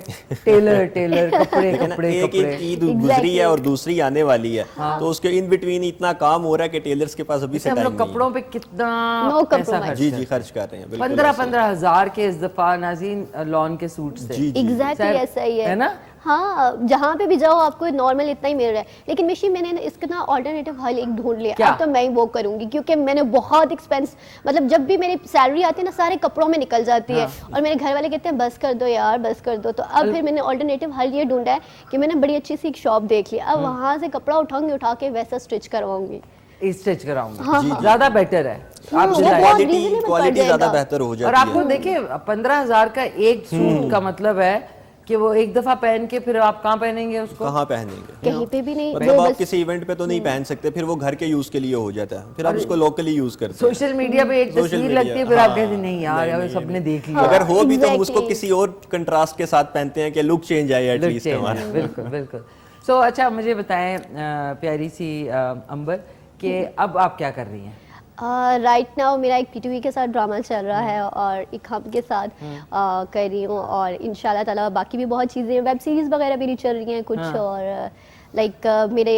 टेलर टेलर, कपड़े कपड़े एक कपड़े। ईद गुजरी है और दूसरी आने वाली है, तो उसके इन बिटवीन इतना काम हो रहा है कि टेलर्स के पास अभी से हम टाइम लोग नहीं है। कपड़ों पे कितना No पैसा compromise. खर्च जी जी खर्च कर रहे हैं, बिल्कुल 15-15 हजार के इस दफा नाज़रीन लॉन के सूट से। जी जी एग्जैक्टली सर, ऐसा ही है है ना? हाँ, जहाँ पे भी जाओ आपको नॉर्मल इतना ही मिल रहा है। लेकिन मिशी, मैंने ना इसका ना ऑल्टरनेटिव हल एक ढूंढ लिया। क्या? अब तो मैं ही वो करूंगी, क्योंकि मैंने बहुत एक्सपेंस, मतलब जब भी मेरी सैलरी आती है ना, सारे कपड़ों में निकल जाती है, और मेरे घर वाले कहते हैं बस कर दो यार, बस कर दो। तो अब फिर मैंने ऑल्टरनेटिव हल ये ढूंढा है कि मैंने बड़ी अच्छी सी एक शॉप देख ली, अब वहाँ से कपड़ा उठाऊंगी, उठा के वैसा स्टिच करवाऊंगी। स्टिच कराऊंगी, ज्यादा बेटर है। आप वो डिजाइन- बहुत क्वालिटी reasonable क्वालिटी पड़ ज्यादा जाएगा। बेहतर हो और जाती आपको है। देखिए 15,000 का एक सूट का मतलब है कि वो एक दफा पहन के फिर आप कहाँ पहनेंगे उसको? कहाँ पहनेंगे, कहीं पे भी नहीं, मतलब वो आप बस किसी इवेंट पे तो नहीं पहन सकते, फिर वो घर के यूज के लिए हो जाता है, फिर आप उसको लोकली यूज करते हैं। सोशल मीडिया पे एक सोशल तस्वीर मीडिया, लगती है, फिर आप हाँ, कहते हैं नहीं यार, नहीं, यार नहीं, सबने नहीं। देख लिया। अगर हो भी तो हम उसको Exactly. किसी और कंट्रास्ट के साथ पहनते हैं कि लुक चेंज आए Look एटलीस्ट change हमारा। है, बिल्कुल बिल्कुल। सो अच्छा, मुझे बताएं प्यारी सी अंबर, कि अब आप क्या कर रही हैं? राइट नाउ मेरा एक पीटीवी के साथ ड्रामा चल रहा है, और एक हम के साथ कर रही हूँ, और इंशाल्लाह ताला बाकी भी बहुत चीज़ें, वेब सीरीज़ वगैरह मेरी चल रही हैं कुछ। और लाइक मेरे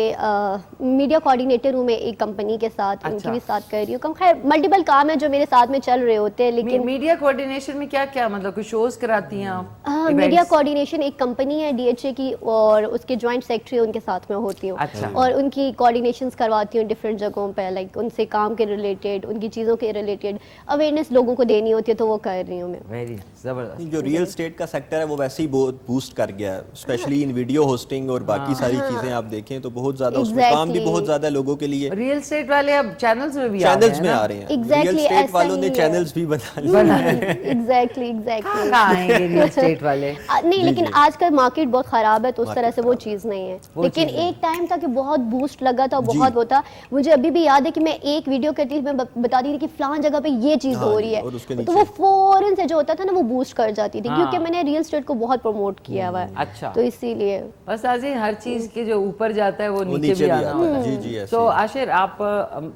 मीडिया कोऑर्डिनेटर हूँ मैं एक कंपनी के साथ, अच्छा। उनकी भी साथ कर रही हूँ। खैर मल्टीपल काम है जो मेरे साथ में चल रहे होते हैं, लेकिन मीडिया कोऑर्डिनेशन में क्या क्या, मतलब कुछ शोज कराती हैं आप? Media Events? कोऑर्डिनेशन एक कंपनी है डीएचए की, और उसके जॉइंट सेक्रेटरी उनके साथ में होती हूँ। अच्छा। और उनकी कोऑर्डिनेशंस करवाती हूँ डिफरेंट जगहों पे, लाइक उनसे काम के रिलेटेड, उनकी चीज़ों के रिलेटेड अवेयरनेस लोगों को देनी होती है, तो वो कर रही हूँ मैं। वेरी जबरदस्त। जो रियल स्टेट का सेक्टर है वो वैसे ही बहुत बूस्ट कर गया है, स्पेशली इन वीडियो होस्टिंग और बाकी सारी चीजें आप देखें तो बहुत ज्यादा उसमें काम भी Exactly. बहुत ज्यादा लोगों के लिए रियल स्टेट वाले अब चैनल्स में भी आ रहे चैनल्स हैं में ना? आ रहे हैं। Exactly, रियल स्टेट ऐसा वालों ही ने है। चैनल्स भी बना लिए। एग्जैक्टली कहाँ आएंगे रियल स्टेट वाले? नहीं, लेकिन आजकल मार्केट बहुत खराब है, तो उस तरह से वो चीज़ नहीं है। वो लेकिन चीज़ नहीं। एक टाइम था कि बहुत बूस्ट लगा था, बहुत वो था। मुझे अभी भी याद है कि मैं एक वीडियो करती थी, मैं बताती थी कि फलां जगह पे ये चीज़ हाँ हो जी, रही और उसके है, तो नीचे। वो फौरन से जो होता था ना, वो बूस्ट कर जाती थी, हाँ। क्योंकि मैंने रियल स्टेट को बहुत प्रमोट किया हुआ है। अच्छा। तो इसीलिए बस आजी, हर चीज के जो ऊपर जाता है वो नीचे नीचे भी भी आना आता होता है। है। जी, जी, ऐसे तो ही। आशिर, आप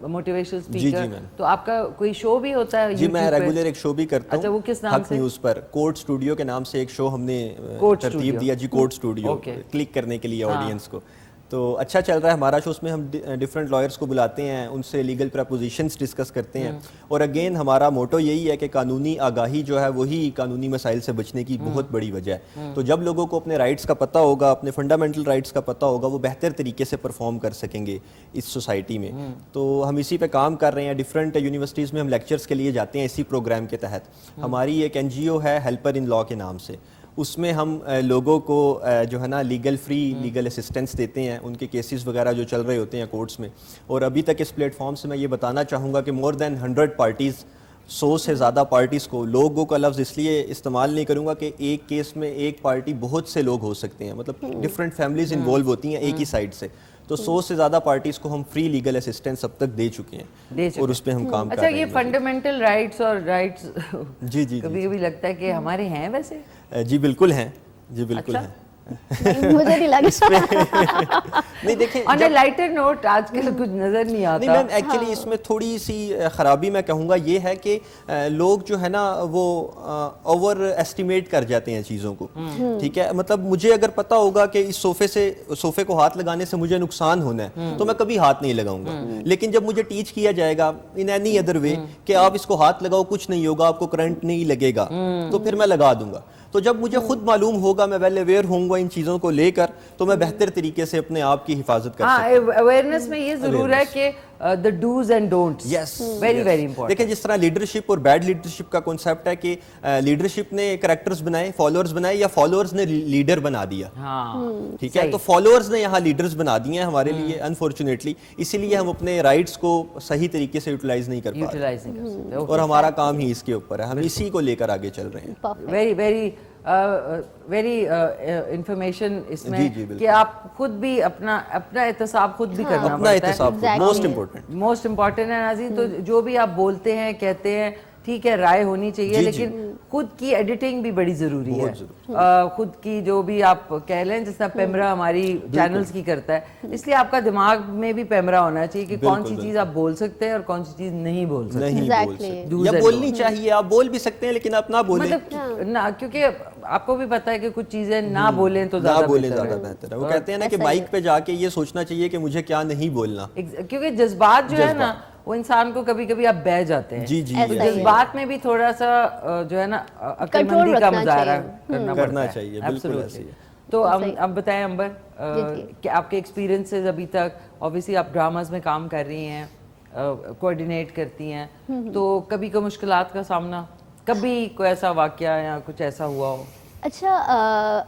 मोटिवेशनल जी, स्पीकर, मैम। तो आपका कोई शो भी होता है जी, मैं YouTube पे? रेगुलर एक शो भी करता अच्छा, हूँ। वो किस नाम हक से? न्यूज़ पर कोर्ट स्टूडियो के नाम से एक शो हमने कोर्ट तरतीब स्टूडियो। दिया जी, कोर्ट स्टूडियो, Okay. क्लिक करने के लिए हाँ। ऑडियंस को। तो अच्छा चल रहा है हमारा शो, उसमें हम डिफरेंट लॉयर्स को बुलाते हैं, उनसे लीगल प्रपोजिशंस डिस्कस करते हैं, और अगेन हमारा मोटो यही है कि कानूनी आगाही जो है वही कानूनी मसाइल से बचने की बहुत बड़ी वजह है। तो जब लोगों को अपने राइट्स का पता होगा, अपने फंडामेंटल राइट्स का पता होगा, वो बेहतर तरीके से परफॉर्म कर सकेंगे इस सोसाइटी में। तो हम इसी पे काम कर रहे हैं। डिफरेंट यूनिवर्सिटीज़ में हम लेक्चर्स के लिए जाते हैं इसी प्रोग्राम के तहत। हमारी एक NGO है हेल्पर इन लॉ के नाम से, उसमें हम लोगों को जो है ना लीगल फ्री लीगल असिस्टेंस देते हैं, उनके केसेस वगैरह जो चल रहे होते हैं कोर्ट्स में। और अभी तक इस प्लेटफॉर्म से मैं ये बताना चाहूँगा कि मोर देन 100 पार्टीज़, 100 से ज़्यादा पार्टीज़ को, लोगों का लफ्ज़ इसलिए इस्तेमाल नहीं करूँगा कि एक केस में एक पार्टी बहुत से लोग हो सकते हैं, मतलब डिफरेंट फैमिलीज़ इन्वॉल्व होती हैं एक ही साइड से। तो 100 से ज़्यादा पार्टीज़ को हम फ्री लीगल असिस्टेंस अब तक दे चुके हैं, और उस पर हम काम कर अच्छा, रहे ये हैं। फंडामेंटल राइट्स और राइट्स जी जी कभी कभी लगता है कि हमारे हैं वैसे। जी बिल्कुल हैं, जी बिल्कुल अच्छा? हैं। नहीं, मुझे नहीं लगा। नहीं देखें, ऑन ए लाइटर नोट आजकल कुछ नजर नहीं नहीं आता। मैम, एक्चुअली इसमें थोड़ी सी ख़राबी मैं कहूँगा ये है कि लोग जो है ना वो ओवर एस्टिमेट कर जाते हैं चीज़ों को। ठीक है, मतलब मुझे अगर पता होगा कि इस सोफे को हाथ लगाने से मुझे नुकसान होना है, तो मैं कभी हाथ नहीं लगाऊंगा। लेकिन जब मुझे टीच किया जाएगा इन एनी अदर वे कि आप इसको हाथ लगाओ, कुछ नहीं होगा, आपको करंट नहीं लगेगा, तो फिर मैं लगा दूंगा। तो जब मुझे खुद मालूम होगा, मैं वेल अवेयर होऊंगा इन चीज़ों को लेकर, तो मैं बेहतर तरीके से अपने आप की हिफाजत कर सकता हूँ। हाँ, अवेयरनेस में ये जरूर है कि the dos and don'ts, yes, very very important. देखिए जिस तरह लीडरशिप और बैड लीडरशिप का कॉन्सेप्ट है कि लीडरशिप ने कैरेक्टर्स बनाए, फॉलोअर्स बनाए, या फॉलोअर्स ने लीडर बना दिया। हाँ, ठीक है, तो फॉलोअर्स ने यहाँ लीडर्स बना दिए हैं हमारे लिए अनफॉर्चुनेटली, इसीलिए हम अपने राइट्स को सही तरीके से यूटिलाइज नहीं कर पा रहे, यूटिलाइज नहीं कर सकते। और हमारा काम ही इसके ऊपर है, हम इसी को लेकर आगे चल रहे हैं। वेरी वेरी वेरी इंफॉर्मेशन इसमें जी, जी, बिल्कुल। कि आप खुद भी अपना अपना एहतसाब खुद भी करना अपना पड़ता है। एहतसाब मोस्ट इम्पोर्टेंट। मोस्ट इम्पॉर्टेंट है नाज़रीन। तो जो भी आप बोलते हैं कहते हैं, ठीक है, राय होनी चाहिए, जी, लेकिन खुद की एडिटिंग भी बड़ी जरूरी है। बहुत खुद की जो भी आप कह लें, जिस तरह पेमरा हमारी चैनल्स की करता है, इसलिए आपका दिमाग में भी पेमरा होना चाहिए कि कौन सी चीज आप बोल सकते हैं और कौन सी चीज नहीं बोल सकते। नहीं बोल Exactly. सकते, Do's या and बोलनी don'ts। चाहिए, आप बोल भी सकते हैं लेकिन आप ना बोलें, मतलब ना, क्योंकि आपको भी पता है कि कुछ चीजें ना बोलें तो ना ज्यादा बोले बेहतर ज्यादा है। बेहतर है। वो कहते हैं ना कि बाइक पे जाके ये सोचना चाहिए कि मुझे क्या नहीं बोलना। क्योंकि जज्बात जो है ना, वो इंसान को कभी कभी आप बह जाते हैं। जी जी, ऐसा yes, ही है। जज्बात में भी थोड़ा सा जो है ना अक्लमंदी का रखना मुजाहरा चाहिए। करना चाहिए, पड़ता है। बिल्कुल Absolutely। ऐसे ही है। तो सही। अब बताएं अंबर, कि आपके एक्सपीरियंसेस अभी तक, ऑब्वियसली आप ड्रामास में काम कर रही हैं, कोऑर्डिनेट करती हैं, तो कभी कोई मुश्किलात का सामना, कभी कोई ऐसा वाकया या कुछ ऐसा हुआ हो? अच्छा,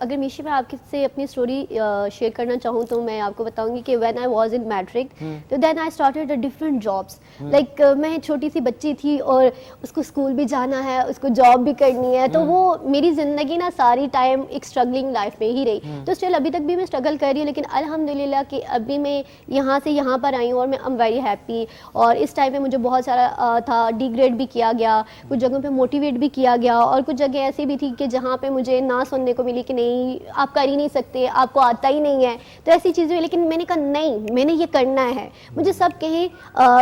अगर मीशी मैं आपसे अपनी स्टोरी शेयर करना चाहूँ तो मैं आपको बताऊंगी कि when I was in matric, तो then I started a different jobs. Like मैं छोटी सी बच्ची थी और उसको स्कूल भी जाना है, उसको जॉब भी करनी है, तो वो मेरी ज़िंदगी ना सारी टाइम एक स्ट्रगलिंग लाइफ में ही रही। तो स्टिल अभी तक भी मैं स्ट्रगल कर रही हूँ, लेकिन अल्हम्दुलिल्लाह कि अभी मैं यहाँ से यहाँ पर आई हूँ और मैं आई एम वेरी हैप्पी। और इस टाइम पे मुझे बहुत सारा था, डिग्रेड भी किया गया, कुछ जगहों पे मोटिवेट भी किया गया, और कुछ जगह ऐसी भी थी कि जहाँ पे मुझे ना सुनने को मिली कि नहीं आप कर ही नहीं सकते, आपको आता ही नहीं है, तो ऐसी चीज़ें हुई। लेकिन मैंने कहा नहीं, मैंने ये करना है। मुझे सब कहे,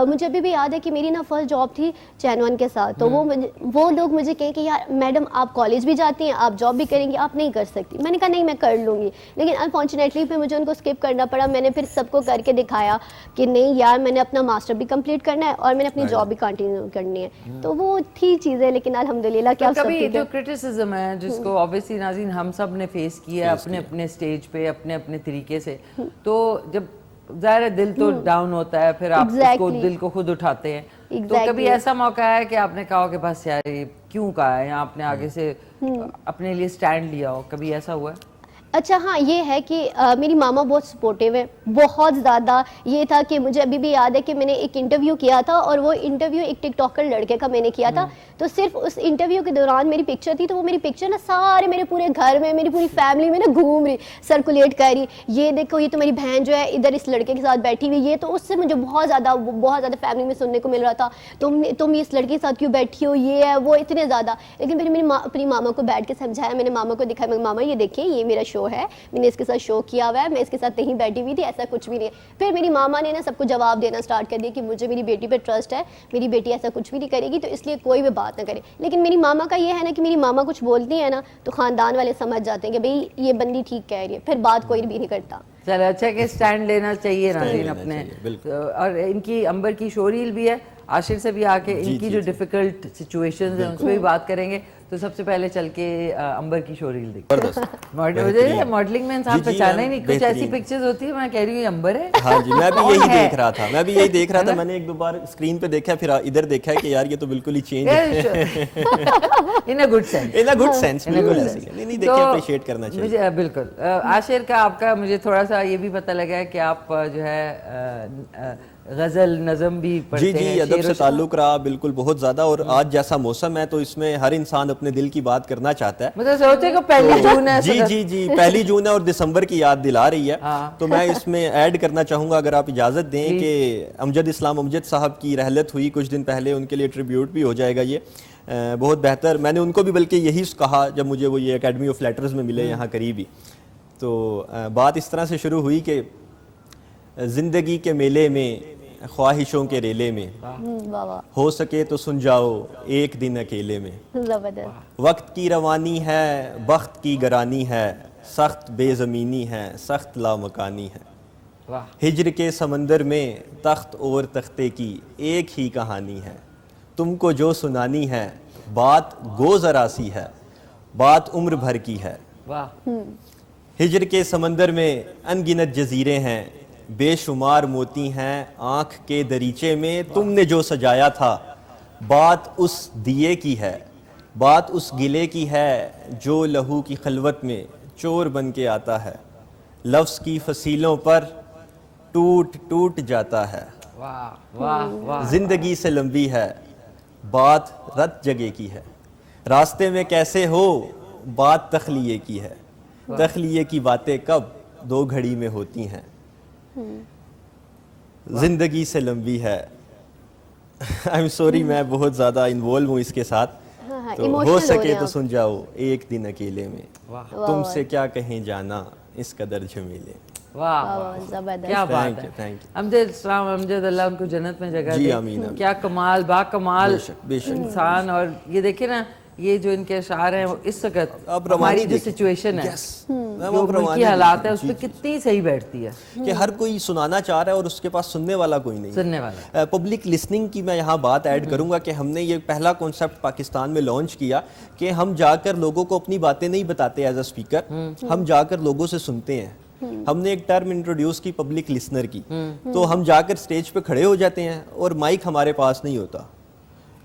मुझे अभी भी याद है कि मेरी ना फर्स्ट जॉब थी चैनवन के साथ, तो वो लोग मुझे कहे कि यार मैडम आप कॉलेज भी जाती हैं, आप जॉब भी करेंगी, आप नहीं कर सकती। मैंने कहा नहीं, मैं कर लूँगी, लेकिन अनफॉर्चुनेटली फिर मुझे उनको स्किप करना पड़ा। मैंने फिर सबको करके दिखाया कि नहीं यार, मैंने अपना मास्टर भी कंप्लीट करना है और मैंने अपनी जॉब भी कंटिन्यू करनी है। तो वो थी चीज़ें, लेकिन अल्हम्दुलिल्लाह क्या कभी जो क्रिटिसिज्म है, जिसको ऑब्वियसली नाज़रीन हम सब ने फेस किया है अपने अपने स्टेज पे, अपने अपने तरीके से, तो जब ज़ाहिर है दिल तो डाउन होता है, फिर आप उसको दिल को खुद उठाते हैं। तो कभी ऐसा मौका है कि आपने कहा हो कि बस यार ये क्यों कहा है, या आपने आगे से अपने लिए स्टैंड लिया हो, कभी ऐसा हुआ है? अच्छा हाँ, ये है कि मेरी मामा बहुत सपोर्टिव है, बहुत ज़्यादा। ये था कि मुझे अभी भी याद है कि मैंने एक इंटरव्यू किया था, और वो इंटरव्यू एक टिकटॉकर लड़के का मैंने किया था। तो सिर्फ उस इंटरव्यू के दौरान मेरी पिक्चर थी, तो वो मेरी पिक्चर ना सारे मेरे पूरे घर में, मेरी पूरी फैमिली में ना घूम रही, सर्कुलेट कर रही, ये देखो ये तो मेरी बहन जो है इधर इस लड़के के साथ बैठी हुई। ये तो उससे मुझे बहुत ज़्यादा फैमिली में सुनने को मिल रहा था, तुम इस लड़के के साथ क्यों बैठी हो, ये है वो, इतने ज़्यादा। लेकिन फिर मेरी अपनी मामा को बैठ के समझाया, मैंने मामा को दिखाया, मैं मामा ये देखिए ये मेरा शो है, मैंने इसके साथ शो किया हुआ है, मैं इसके साथ नहीं बैठी हुई थी, ऐसा कुछ भी नहीं है। फिर मेरी मामा ने ना सबको जवाब देना स्टार्ट कर दिया कि मुझे मेरी बेटी पे ट्रस्ट है, मेरी बेटी ऐसा कुछ भी नहीं करेगी, तो इसलिए कोई भी बात ना करे। लेकिन मेरी मामा का ये है ना कि मेरी मामा कुछ बोलती है ना, तो खानदान वाले समझ जाते हैं कि भाई ये बंदी ठीक कह रही है, फिर बात कोई भी नहीं करता। चलो अच्छा कि स्टैंड लेना चाहिए नाज़रीन अपने। और इनकी अंबर की शोरील भी है, आशिर से भी आके इनकी जो डिफिकल्ट सिचुएशंस हैं उस पर भी बात करेंगे। तो सबसे पहले चल के अंबर की शोरील देखते। मॉडलिंग में इंसान पहचाना ही नहीं, कुछ ऐसी पिक्चर्स होती है, मैं कह रही हूँ अंबर है। हाँ जी, मैं भी यही देख रहा था, मैंने एक दो बार स्क्रीन पे देखा, फिर इधर देखा कि यार ये तो बिल्कुल ही चेंज है। इन अ गुड सेंस, बिल्कुल ऐसे ही। नहीं देखिए, अप्रिशिएट करना चाहिए। मुझे बिल्कुल आशिर का आपका मुझे थोड़ा सा ये भी पता लगा है कि आप जो है गजल नज़म भी पढ़ते हैं। जी, अदब से ताल्लुक रहा बिल्कुल बहुत ज्यादा। और आज जैसा मौसम है तो इसमें हर इंसान अपने दिल की बात करना चाहता है। मतलब सोचे को पहली जून है। जी, पहली जून है और दिसंबर की याद दिला रही है। तो मैं इसमें ऐड करना चाहूंगा, अगर आप इजाजत दें, कि अमजद इस्लाम अमजद साहब की रहलत हुई कुछ दिन पहले, उनके लिए ट्रिब्यूट भी हो जाएगा ये। बहुत बेहतर, मैंने उनको भी बल्कि यही कहा जब मुझे वो ये एकेडमी ऑफ लेटर्स में मिले यहाँ करीब ही। तो बात इस तरह से शुरू हुई कि जिंदगी के मेले में, ख्वाहिशों के रेले में, हो सके तो सुन जाओ एक दिन अकेले में। जबरदस्त। वक्त की रवानी है, बख्त की गरानी है, सख्त बेज़मीनी है, सख्त लामकानी है। हिज्र के समंदर में तख्त और तख्ते की एक ही कहानी है। तुमको जो सुनानी है बात गो ज़रा सी है, बात उम्र भर की है। वाह। हिज्र के समंदर में अनगिनत जजीरे हैं, बेशुमार मोती हैं आँख के दरीचे में, तुमने जो सजाया था बात उस दिए की है, बात उस गिले की है जो लहू की खलवत में चोर बन के आता है, लफ्ज़ की फसीलों पर टूट टूट जाता है। वाह वाह वाह। जिंदगी से लंबी है बात रत जगह की है, रास्ते में कैसे हो बात तखलिए की है, तखलिए की बातें कब दो घड़ी में होती हैं, जिंदगी से लंबी है। आई एम सॉरी, मैं बहुत ज़्यादा इन्वॉल्व हूँ इसके साथ, हाँ, तो emotional हो हो सके रहे तो हैं सुन जाओ एक दिन अकेले में, वाह तुमसे क्या कहें जाना इस कदर झमेले। वाह वाह, वाह, जबरदस्त। क्या बात Thank है। you, thank you. अमजद इस्लाम, अमजद अल्लाह उनको जन्नत में जगह जी, दे। आमीन, आमीन। क्या कमाल, बा कमाल बेशक, बेशक। इंसान। और ये देखिए ना, ये जो इनके अशार हैं वो इस वक्त अब रवानी हमारी जो देखिए। सिचुएशन है, Yes. मैम, जो अब मुल्की रवानी हालात है, उस देखिए। पर कितनी सही बैठती है कि हर कोई सुनाना चाह रहा है और उसके पास सुनने वाला कोई नहीं। सुनने वाला। पब्लिक लिसनिंग की मैं यहाँ बात ऐड करूंगा कि हमने ये पहला कॉन्सेप्ट पाकिस्तान में लॉन्च किया कि हम जाकर लोगों को अपनी बातें नहीं बताते एज अ स्पीकर, हम जाकर लोगों से सुनते हैं। हमने एक टर्म इंट्रोड्यूस की पब्लिक लिसनर की, तो हम जाकर स्टेज पे खड़े हो जाते हैं और माइक हमारे पास नहीं होता।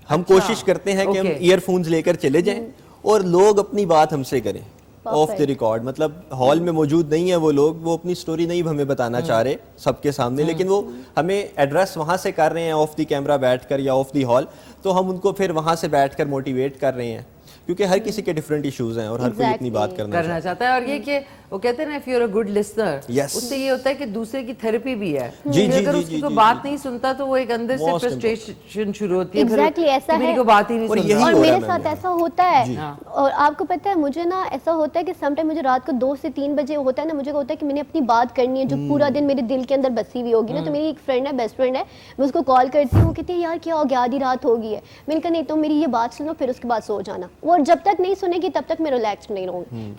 हम कोशिश करते हैं कि हम Okay. ईयरफोन्स लेकर चले जाएं और लोग अपनी बात हमसे करें ऑफ द रिकॉर्ड। मतलब हॉल में मौजूद नहीं है वो लोग, वो अपनी स्टोरी नहीं हमें बताना चाह रहे सबके सामने, लेकिन वो हमें एड्रेस वहाँ से कर रहे हैं ऑफ द कैमरा बैठकर या ऑफ द हॉल, तो हम उनको फिर वहाँ से बैठकर मोटिवेट कर रहे हैं, क्योंकि हर किसी के डिफरेंट इश्यूज हैं और हर कोई अपनी बात करना चाहता है। और ये कि वो कहते हैं ना, if you are a good listener, Yes. उससे ये होता है कि दूसरे की थेरेपी भी है। जी, कि जी, अगर जी, उसकी जी, कोई जी, बात जी। नहीं सुनता तो वो एक अंदर से Most फ्रस्ट्रेशन शुरू होती है। फिर Exactly, ऐसा कि मेरी है। को बात ही नहीं और सुन यही रहा। और हो रहा मेरे है साथ मैम। ऐसा होता है। हाँ। और आपको पता है, मुझे ना ऐसा होता है कि समटाइम मुझे रात को 2 से 3 बजे होता है ना, मुझे होता है कि मैंने अपनी बात करनी है जो पूरा दिन मेरे दिल के अंदर बसी हुई होगी ना। तो मेरी एक फ्रेंड है, बेस्ट फ्रेंड है, मैं उसको कॉल करती हूँ, कहती है यार क्या हो गया, आधी रात हो गई है। मैंने कहा नहीं, तो मेरी ये बात सुनो, फिर उसके बाद सो जाना। वो जब तक नहीं सुनेगी तब तक मैं रिलैक्स नहीं रहूँगी।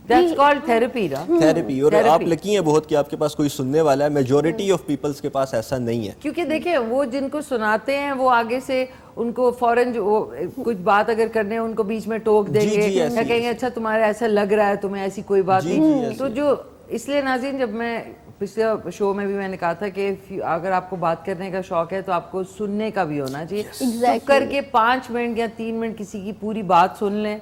That's called therapy ना। थेरेपी। और Therapy. आप लकी हैं बहुत कि आपके पास कोई सुनने वाला है। मेजॉरिटी ऑफ पीपल्स के पास ऐसा नहीं है। क्योंकि देखिए, वो जिनको सुनाते हैं वो आगे से उनको फौरन जो वो कुछ बात अगर करने हैं उनको बीच में टोक देंगे जी, ऐसी- या कहेंगे अच्छा तुम्हारा ऐसा लग रहा है, तुम्हें ऐसी कोई बात जी, नहीं। जी, तो जो इसलिए नाज़रीन, जब मैं पिछले शो में भी मैंने कहा था कि अगर आपको बात करने का शौक है तो आपको सुनने का भी होना चाहिए। चुप करके 5 मिनट या 3 मिनट किसी की पूरी बात सुन लें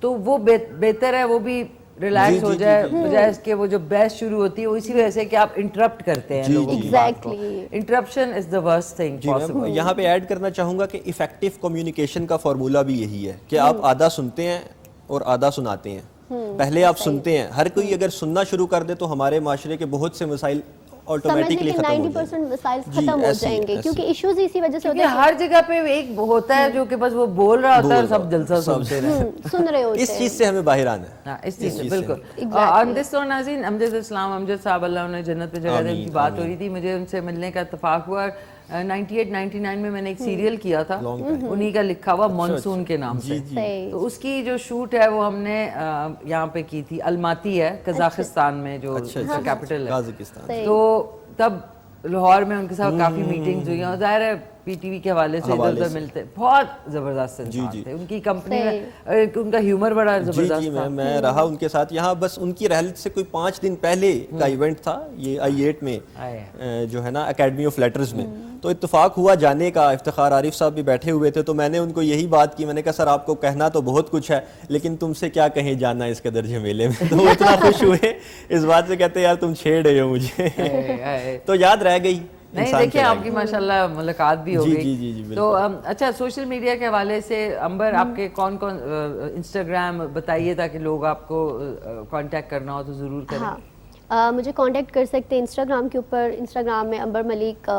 तो वो बेहतर है, वो भी रिलैक्स हो जाए, बजाय इसके वो जो बहस शुरू होती है वो इसी वजह से कि आप इंटरप्ट करते हैं लोगों की बात को। Interruption is the worst thing possible. यहाँ पे ऐड करना चाहूंगा कि इफेक्टिव कम्युनिकेशन का फॉर्मूला भी यही है कि आप आधा सुनते हैं और आधा सुनाते हैं। पहले आप सुनते हैं। हर कोई अगर सुनना शुरू कर दे तो हमारे माशरे के बहुत से मसाइल ऑटोमेटिकली खत्म हो 90% मसाइल जी, खत्म हो ऐसी- जाएंगे, ऐसी। क्योंकि इश्यूज इसी वजह से होते क्योंकि हैं हर जगह पे एक होता है जो कि बस वो बोल रहा होता है और सब जलसा सुनते रहे। सुन रहे होते इस चीज से हमें बाहर आना है। हाँ, इस चीज से चीज़ से। बिल्कुल। ऑन दिस नोट नाज़रीन, अमजद इस्लाम, अमजद साहब अल्लाह उन्हें जन्नत में जगह दे, उनकी बात हो रही थी, मुझे उनसे मिलने का इत्तेफाक हुआ। 98-99 में मैंने एक सीरियल किया था, उन्हीं का लिखा हुआ मानसून के नाम से। सही। तो उसकी जो शूट है वो हमने यहाँ पे की थी। अलमाती है कजाकिस्तान में, जो कैपिटल है काज़ाकिस्तान। सही। तो तब लाहौर में उनके साथ काफी मीटिंग्स हुई और जाहिर है पीटीवी के हवाले से इधर उधर मिलते, बहुत जबरदस्त इंसान थे। उनकी कंपनी में उनका ह्यूमर बड़ा जी जबरदस्त जी, था। मैं रहा उनके साथ यहाँ। बस उनकी रहलत से कोई 5 दिन पहले का इवेंट था ये I8 में, जो है ना एकेडमी ऑफ लेटर्स में। तो इत्तेफाक हुआ जाने का। इफ्तिखार आरिफ साहब भी बैठे हुए थे, तो मैंने उनको यही बात की। मैंने कहा सर आपको कहना तो बहुत कुछ है, लेकिन तुमसे क्या कहें जाना इस कदर झमेले में। तो वो इतना खुश हुए इस बात से, कहते यार तुम छेड़ रहे हो मुझे। तो याद रह गई। नहीं देखिए, आपकी माशाल्लाह मुलाकात भी हो जी, गई। जी, जी, जी, तो अच्छा, सोशल मीडिया के हवाले से अंबर आपके कौन कौन इंस्टाग्राम बताइए ताकि लोग आपको कांटेक्ट करना हो तो ज़रूर करें। हाँ, मुझे कांटेक्ट कर सकते हैं इंस्टाग्राम के ऊपर। इंस्टाग्राम में अंबर मलिक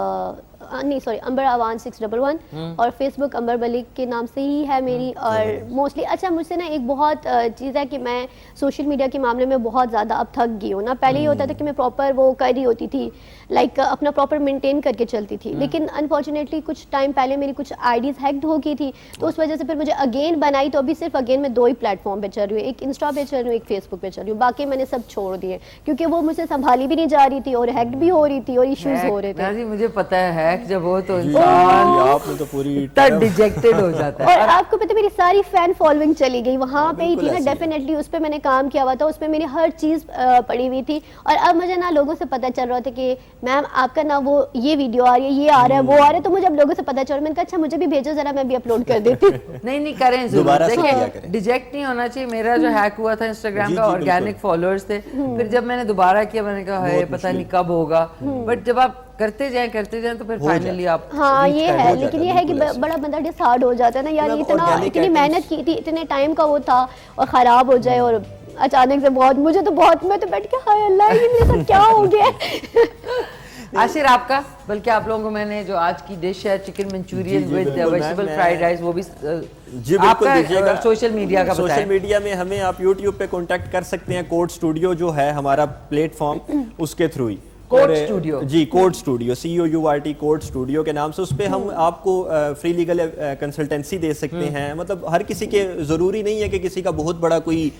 अंबर अवान 611 और फेसबुक अंबर मलिक के नाम से ही है मेरी। और मोस्टली अच्छा, मुझसे ना एक बहुत चीज़ है कि मैं सोशल मीडिया के मामले में बहुत ज़्यादा अब थक गई हूँ ना। पहले ये होता था कि मैं प्रॉपर वो कर रही होती थी, लाइक अपना प्रॉपर मेंटेन करके चलती थी, लेकिन अनफॉर्चुनेटली कुछ टाइम पहले मेरी कुछ आईडीज हैक्ड हो गई थी, तो उस वजह से फिर मुझे अगेन बनाई। तो अभी सिर्फ अगेन मैं 2 ही प्लेटफॉर्म पे चल रही हूँ, एक इंस्टा पे चल रही हूँ, एक फेसबुक पे चल रही हूँ। बाकी मैंने सब छोड़ दिए क्योंकि वो मुझसे संभाली भी नहीं जा रही थी और हैक्ड भी हो रही थी और इश्यूज हो रहे थे। मुझे पता है बैक जब हो तो जी, इंसान आपने तो पूरी इतना डिजेक्टेड हो जाता है। और आपको पता है मेरी सारी फैन फॉलोइंग चली गई वहां पे ही बिल्कुल थी ना, ऐसे ही है। डेफिनेटली उस पे मैंने काम किया हुआ था, उसमें मेरी हर चीज पड़ी हुई थी। और अब मुझे ना लोगों से पता चल रहा था कि मैम आपका ना वो ये वीडियो आ रही है, ये आ रहा है, वो आ रहा है, तो मुझे अब लोगों से पता चल रहा है। मैंने कहा अच्छा मुझे भी भेजो जरा, मैं भी अपलोड कर देती हूँ। नहीं करें जरूर। दोबारा से किया देखिए करें। डिजेक्ट नहीं होना चाहिए। मेरा जो हैक हुआ था इंस्टाग्राम जी, का, जी, ऑर्गेनिक बिल्कुल। फॉलोअर्स थे, फिर जब मैंने दोबारा किया मैंने कहा है पता नहीं कब होगा, बट जब आप करते जाएं तो फिर फाइनली आप हाँ reach ये कर है, जाते लेकिन हैं। ये है कि बिल्कुल ऐसे। बड़ा बंदा डिसहार्ड हो जाता है ना यार, मतलब इतना organic इतनी items- मेहनत की थी, इतने टाइम का वो था और खराब हो जाए। और अचानक से बहुत मुझे तो बहुत, मैं तो बैठ के हाय अल्लाह ये मेरे साथ क्या हो गया। आशिर आपका, बल्कि आप लोगों को मैंने जो आज की डिश है चिकन मंचूरियन जी, जी, विद बिल्कुल, वेजिटेबल मैं- फ्राइड राइस, वो भी जी बिल्कुल दीजिएगा। सोशल मीडिया का सोशल बताएं। मीडिया में हमें आप YouTube पे कांटेक्ट कर सकते हैं, कोड स्टूडियो जो है हमारा प्लेटफॉर्म, उसके थ्रू ही। कोड और, स्टूडियो। जी code studio, COURT code studio के नाम से, उस पे हम आपको फ्री लीगल कंसल्टेंसी दे सकते हैं। मतलब हर किसी के ज़रूरी नहीं है कि किसी का बहुत बड़ा कोई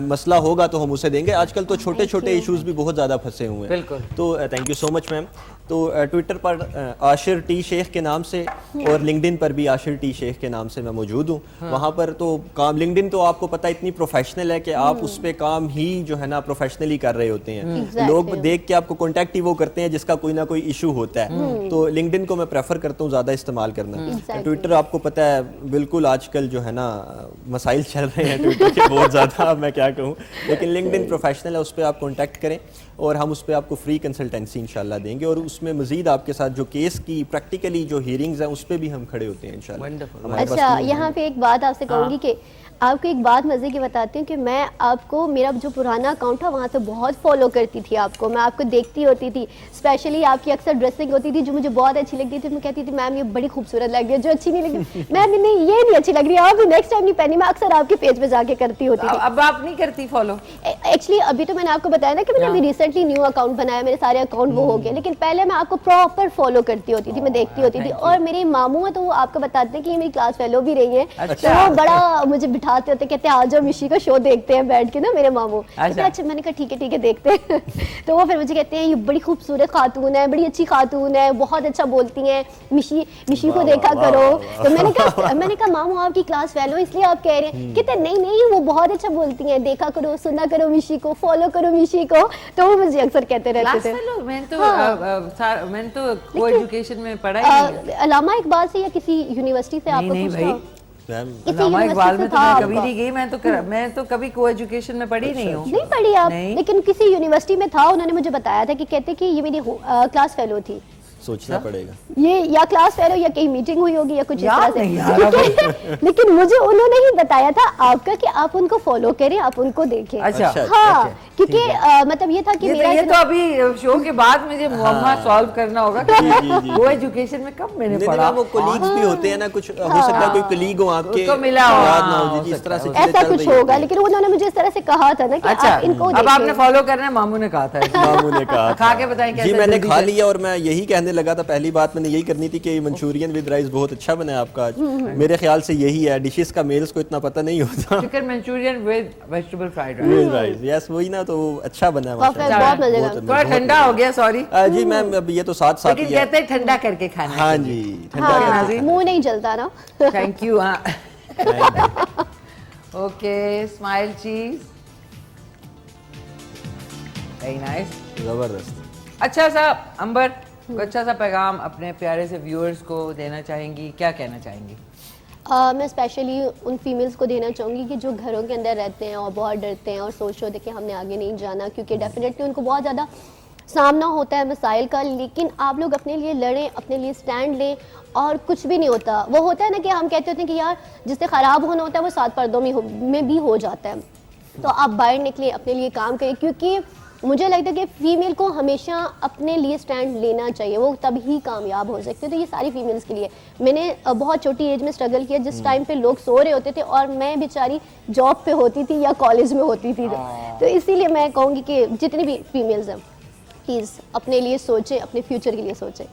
मसला होगा तो हम उसे देंगे। आजकल तो छोटे छोटे इश्यूज भी बहुत ज़्यादा फंसे हुए हैं। बिल्कुल। तो thank you so much ma'am. तो ट्विटर पर आशिर टी शेख के नाम से और लिंक्डइन पर भी आशिर टी शेख के नाम से मैं मौजूद हूँ। वहाँ पर तो काम, लिंक्डइन तो आपको पता है इतनी प्रोफेशनल है कि आप उस पे काम ही जो है ना प्रोफेशनली कर रहे होते हैं। Exactly. लोग देख के आपको कांटेक्ट ही वो करते हैं जिसका कोई ना कोई इशू होता है। तो लिंक्डइन को मैं प्रेफर करता हूँ ज़्यादा इस्तेमाल करना। Exactly. ट्विटर आपको पता है बिल्कुल आजकल जो है ना मसाइल चल रहे हैं ट्विटर के बहुत ज़्यादा, अब मैं क्या कहूँ, लेकिन लिंक्डइन प्रोफेशनल है, उस पर आप कॉन्टैक्ट करें और हम उस पर आपको फ्री कंसल्टेंसी इंशाल्लाह देंगे। और उसमें मजीद आपके साथ जो केस की प्रैक्टिकली जो हियरिंग्स हैं उस पर भी हम खड़े होते हैं इंशाल्लाह। Wonderful. हमारे पास अच्छा team है। यहाँ पे एक बात आपसे कहूंगी कि आपको एक बात मजे की बताती हूँ कि मैं आपको, मेरा जो पुराना अकाउंट था वहाँ से बहुत फॉलो करती थी आपको, मैं आपको देखती होती थी। स्पेशली आपकी अक्सर ड्रेसिंग होती थी जो मुझे बहुत अच्छी लगती थी। मैं कहती थी मैम ये बड़ी खूबसूरत लग रही है, जो अच्छी नहीं लगी मैम नहीं ये नहीं अच्छी लग रही है, आप भी नेक्स्ट टाइम नहीं पहनी। मैं अक्सर आपके पेज पे जाके करती होती थी। अब आप नहीं करती फॉलो? एक्चुअली अभी तो मैंने आपको बताया ना कि मैंने अभी रिसेंटली न्यू अकाउंट बनाया, मेरे सारे अकाउंट वो हो गए, लेकिन पहले मैं आपको प्रॉपर फॉलो करती होती थी, मैं देखती होती थी। और मेरे मामू हैं तो वो आपको बताते हैं कि ये मेरी क्लास फेलो भी रही है। तो वो बड़ा मुझे बिठाते होते, कहते हैं आज मिशी का शो देखते हैं बैठ के ना मेरे मामू। अच्छा मैंने कहा ठीक है देखते हैं। तो वो फिर मुझे कहते हैं ये बड़ी खूबसूरत खातून है, बड़ी अच्छी खातून है, बहुत अच्छा बोलती हैं, मिशी को देखा करो। तो मैंने कहा मामू आपकी क्लास फेलो इसलिए आप कह रहे हैं? कहते नहीं वो बहुत अच्छा बोलती हैं, देखा करो, सुना करो मिशी को, फॉलो करो मिशी को। तो वो मुझे अक्सर कहते रहते थे। मैंने तो को एजुकेशन में पढ़ा ही नहीं। अलामा इकबाल से या किसी यूनिवर्सिटी से आपको नहीं पूछा? भाई, मैम किसी अलामा इकबाल में यूनिवर्सिटी तो से था मैं कभी आपका? नहीं गई। मैं तो कभी को एजुकेशन में पढ़ी नहीं हूँ। नहीं पढ़ी आप? नहीं। लेकिन किसी यूनिवर्सिटी में था, उन्होंने मुझे बताया था कि कहते कि ये मेरी क्लास फेलो थी। सोचना पड़ेगा। ये या क्लास फेलो या कहीं मीटिंग हुई होगी या कुछ इस याद तरह नहीं से। आ रहा लेकिन मुझे उन्होंने ही बताया था आपका कि आप उनको फॉलो करें, आप उनको देखें। अच्छा, हाँ okay, क्योंकि मतलब ये था कि मेरा ये तो अभी शो के बाद मुझे मुअम्मा सॉल्व करना होगा कि वो एजुकेशन में कब मैंने नहीं पढ़ा। वो कोलीग्स भी होते हैं ना, कुछ हो सकता है कोई कोलीग हो आपके, उसको मिला हो, याद ना हाँ, हो हो जी, इस तरह से सकता है, चीजें ऐसा चल कुछ रही होगा। होती लेकिन उन्होंने मुझे इस तरह से कहा था ना कि अच्छा, आप इनको अब आपने देखें। फॉलो करना है, मामू ने कहा था। मामू ने कहा खा के बताएं कैसे जी मैंने जल्दी खा से। लिया और मैं यही कहने लगा था, पहली बात मैंने यही करनी थी कि मंचूरियन विद राइस बहुत अच्छा बना है आपका आज। मेरे ख्याल से यही है, डिशेस का मेल्स को इतना पता नहीं होता। Chicken Manchurian with vegetable fried with rice, yes वही ना, तो अच्छा बना है Perfect, माशाल्लाह। बहुत मजेदार। बहुत- थोड़ा बहुत ठंडा हो गया, सॉरी, जी मैम अब ये तो साथ साथ लेकिन ही है। कहते हैं ठंडा करके खाना। हाँ जी ठंडा हाँ, करके खाना। मुंह नहीं जलता ना। Thank you. हाँ ओके, स्माइल चीज, वेरी नाइस, जबरदस्त। अच्छा सा अंबर, अच्छा सा पैगाम अपने प्यारे से व्यूअर्स को देना चाहेंगी, क्या कहना चाहेंगी? मैं स्पेशली उन फीमेल्स को देना चाहूँगी कि जो घरों के अंदर रहते हैं और बहुत डरते हैं और सोच रहे होते हैं कि हमने आगे नहीं जाना, क्योंकि डेफिनेटली उनको बहुत ज़्यादा सामना होता है मसाइल का। लेकिन आप लोग अपने लिए लड़ें, अपने लिए स्टैंड लें और कुछ भी नहीं होता। वो होता है ना कि हम कहते होते हैं कि यार जिससे ख़राब होना होता है वो 7 पर्दों में भी हो जाता है। तो आप बाहर निकलें, अपने लिए काम करें, क्योंकि मुझे लगता है कि फीमेल को हमेशा अपने लिए स्टैंड लेना चाहिए, वो तभी कामयाब हो सकते हैं। तो ये सारी फीमेल्स के लिए। मैंने बहुत छोटी एज में स्ट्रगल किया, जिस टाइम पे लोग सो रहे होते थे और मैं बेचारी जॉब पे होती थी या कॉलेज में होती थी। तो इसीलिए मैं कहूँगी कि जितनी भी फीमेल्स हैं प्लीज़ अपने लिए सोचें, अपने फ्यूचर के लिए सोचें।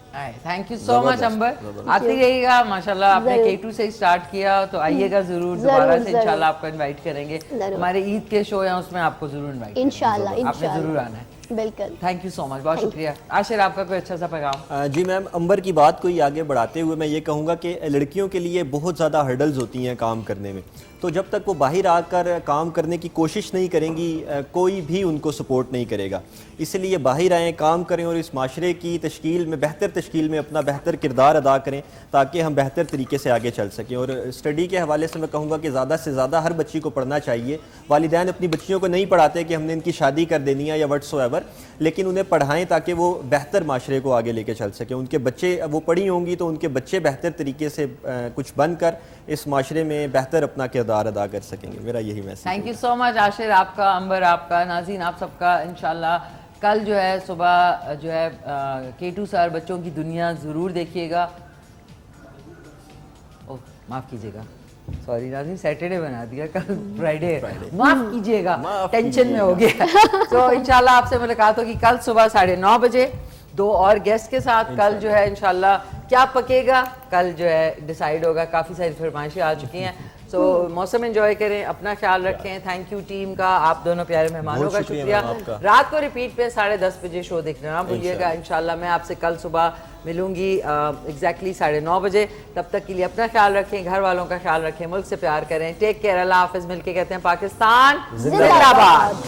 थैंक यू सो मच अंबर, आती रहिएगा। माशाल्लाह आपने K2 से स्टार्ट किया, तो आइएगा जरूर दोबारा से, इंशाल्लाह आपको इनवाइट करेंगे। जरूर। हमारे ईद के शो है उसमें आपको जरूर इनवाइट, इंशाल्लाह आपने इंशाल्लाह जरूर आना है। बिल्कुल। थैंक यू सो मच, बहुत शुक्रिया। आशिर, आपका कोई अच्छा सा पैगाम? जी मैम, अंबर की बात को ही आगे बढ़ाते हुए मैं ये कहूँगा कि लड़कियों के लिए बहुत ज़्यादा हर्डल्स होती हैं काम करने में। तो जब तक वो बाहर आकर काम करने की कोशिश नहीं करेंगी, कोई भी उनको सपोर्ट नहीं करेगा। इसलिए बाहर आएँ, काम करें और इस माशरे की तश्कील में, बेहतर तश्कील में अपना बेहतर किरदार अदा करें, ताकि हम बेहतर तरीके से आगे चल सकें। और स्टडी के हवाले से मैं कहूँगा कि ज़्यादा से ज़्यादा हर बच्ची को पढ़ना चाहिए। वालिदैन अपनी बच्चियों को नहीं पढ़ाते कि हमने इनकी शादी कर देनी है या व्हाट्सोएवर, लेकिन उन्हें पढ़ाएं ताकि वो बेहतर माशरे को आगे लेके चल सकें। उनके बच्चे, वो पढ़ी होंगी तो उनके बच्चे बेहतर तरीके से कुछ बनकर इस माशरे में बेहतर अपना किरदार अदा कर सकेंगे। मेरा यही message. Thank you so much Ashir, आपका, अंबर आपका, नाज़रीन आप सबका। इंशाल्लाह कल जो है सुबह जो है K2 सर बच्चों की दुनिया ज़रूर देखिएगा। ओह माफ़ कीजिएगा, सॉरी नाज़रीन, सैटरडे बना दिया, कल फ्राइडे, माफ़ कीजिएगा, टेंशन में हो गया। तो इंशाल्लाह आपसे मुलाकात होगी कल सुबह 9:30 बजे 2 और गेस्ट के साथ। कल जो है इंशाल्लाह क्या पकेगा कल जो है डिसाइड होगा। काफ़ी सारी फरमाइशें आ चुकी हैं। सो मौसम एंजॉय करें, अपना ख्याल रखें। थैंक यू टीम का, आप दोनों प्यारे मेहमानों का शुक्रिया। रात को रिपीट पे 10:30 बजे शो देखना ना भूलिएगा। इंशाल्लाह मैं आपसे कल सुबह मिलूंगी एग्जैक्टली 9:30 बजे। तब तक के लिए अपना ख्याल रखें, घर वालों का ख्याल रखें, मुल्क से प्यार करें। टेक केयर, अल्लाह हाफिज। मिलके कहते हैं पाकिस्तान जिंदाबाद।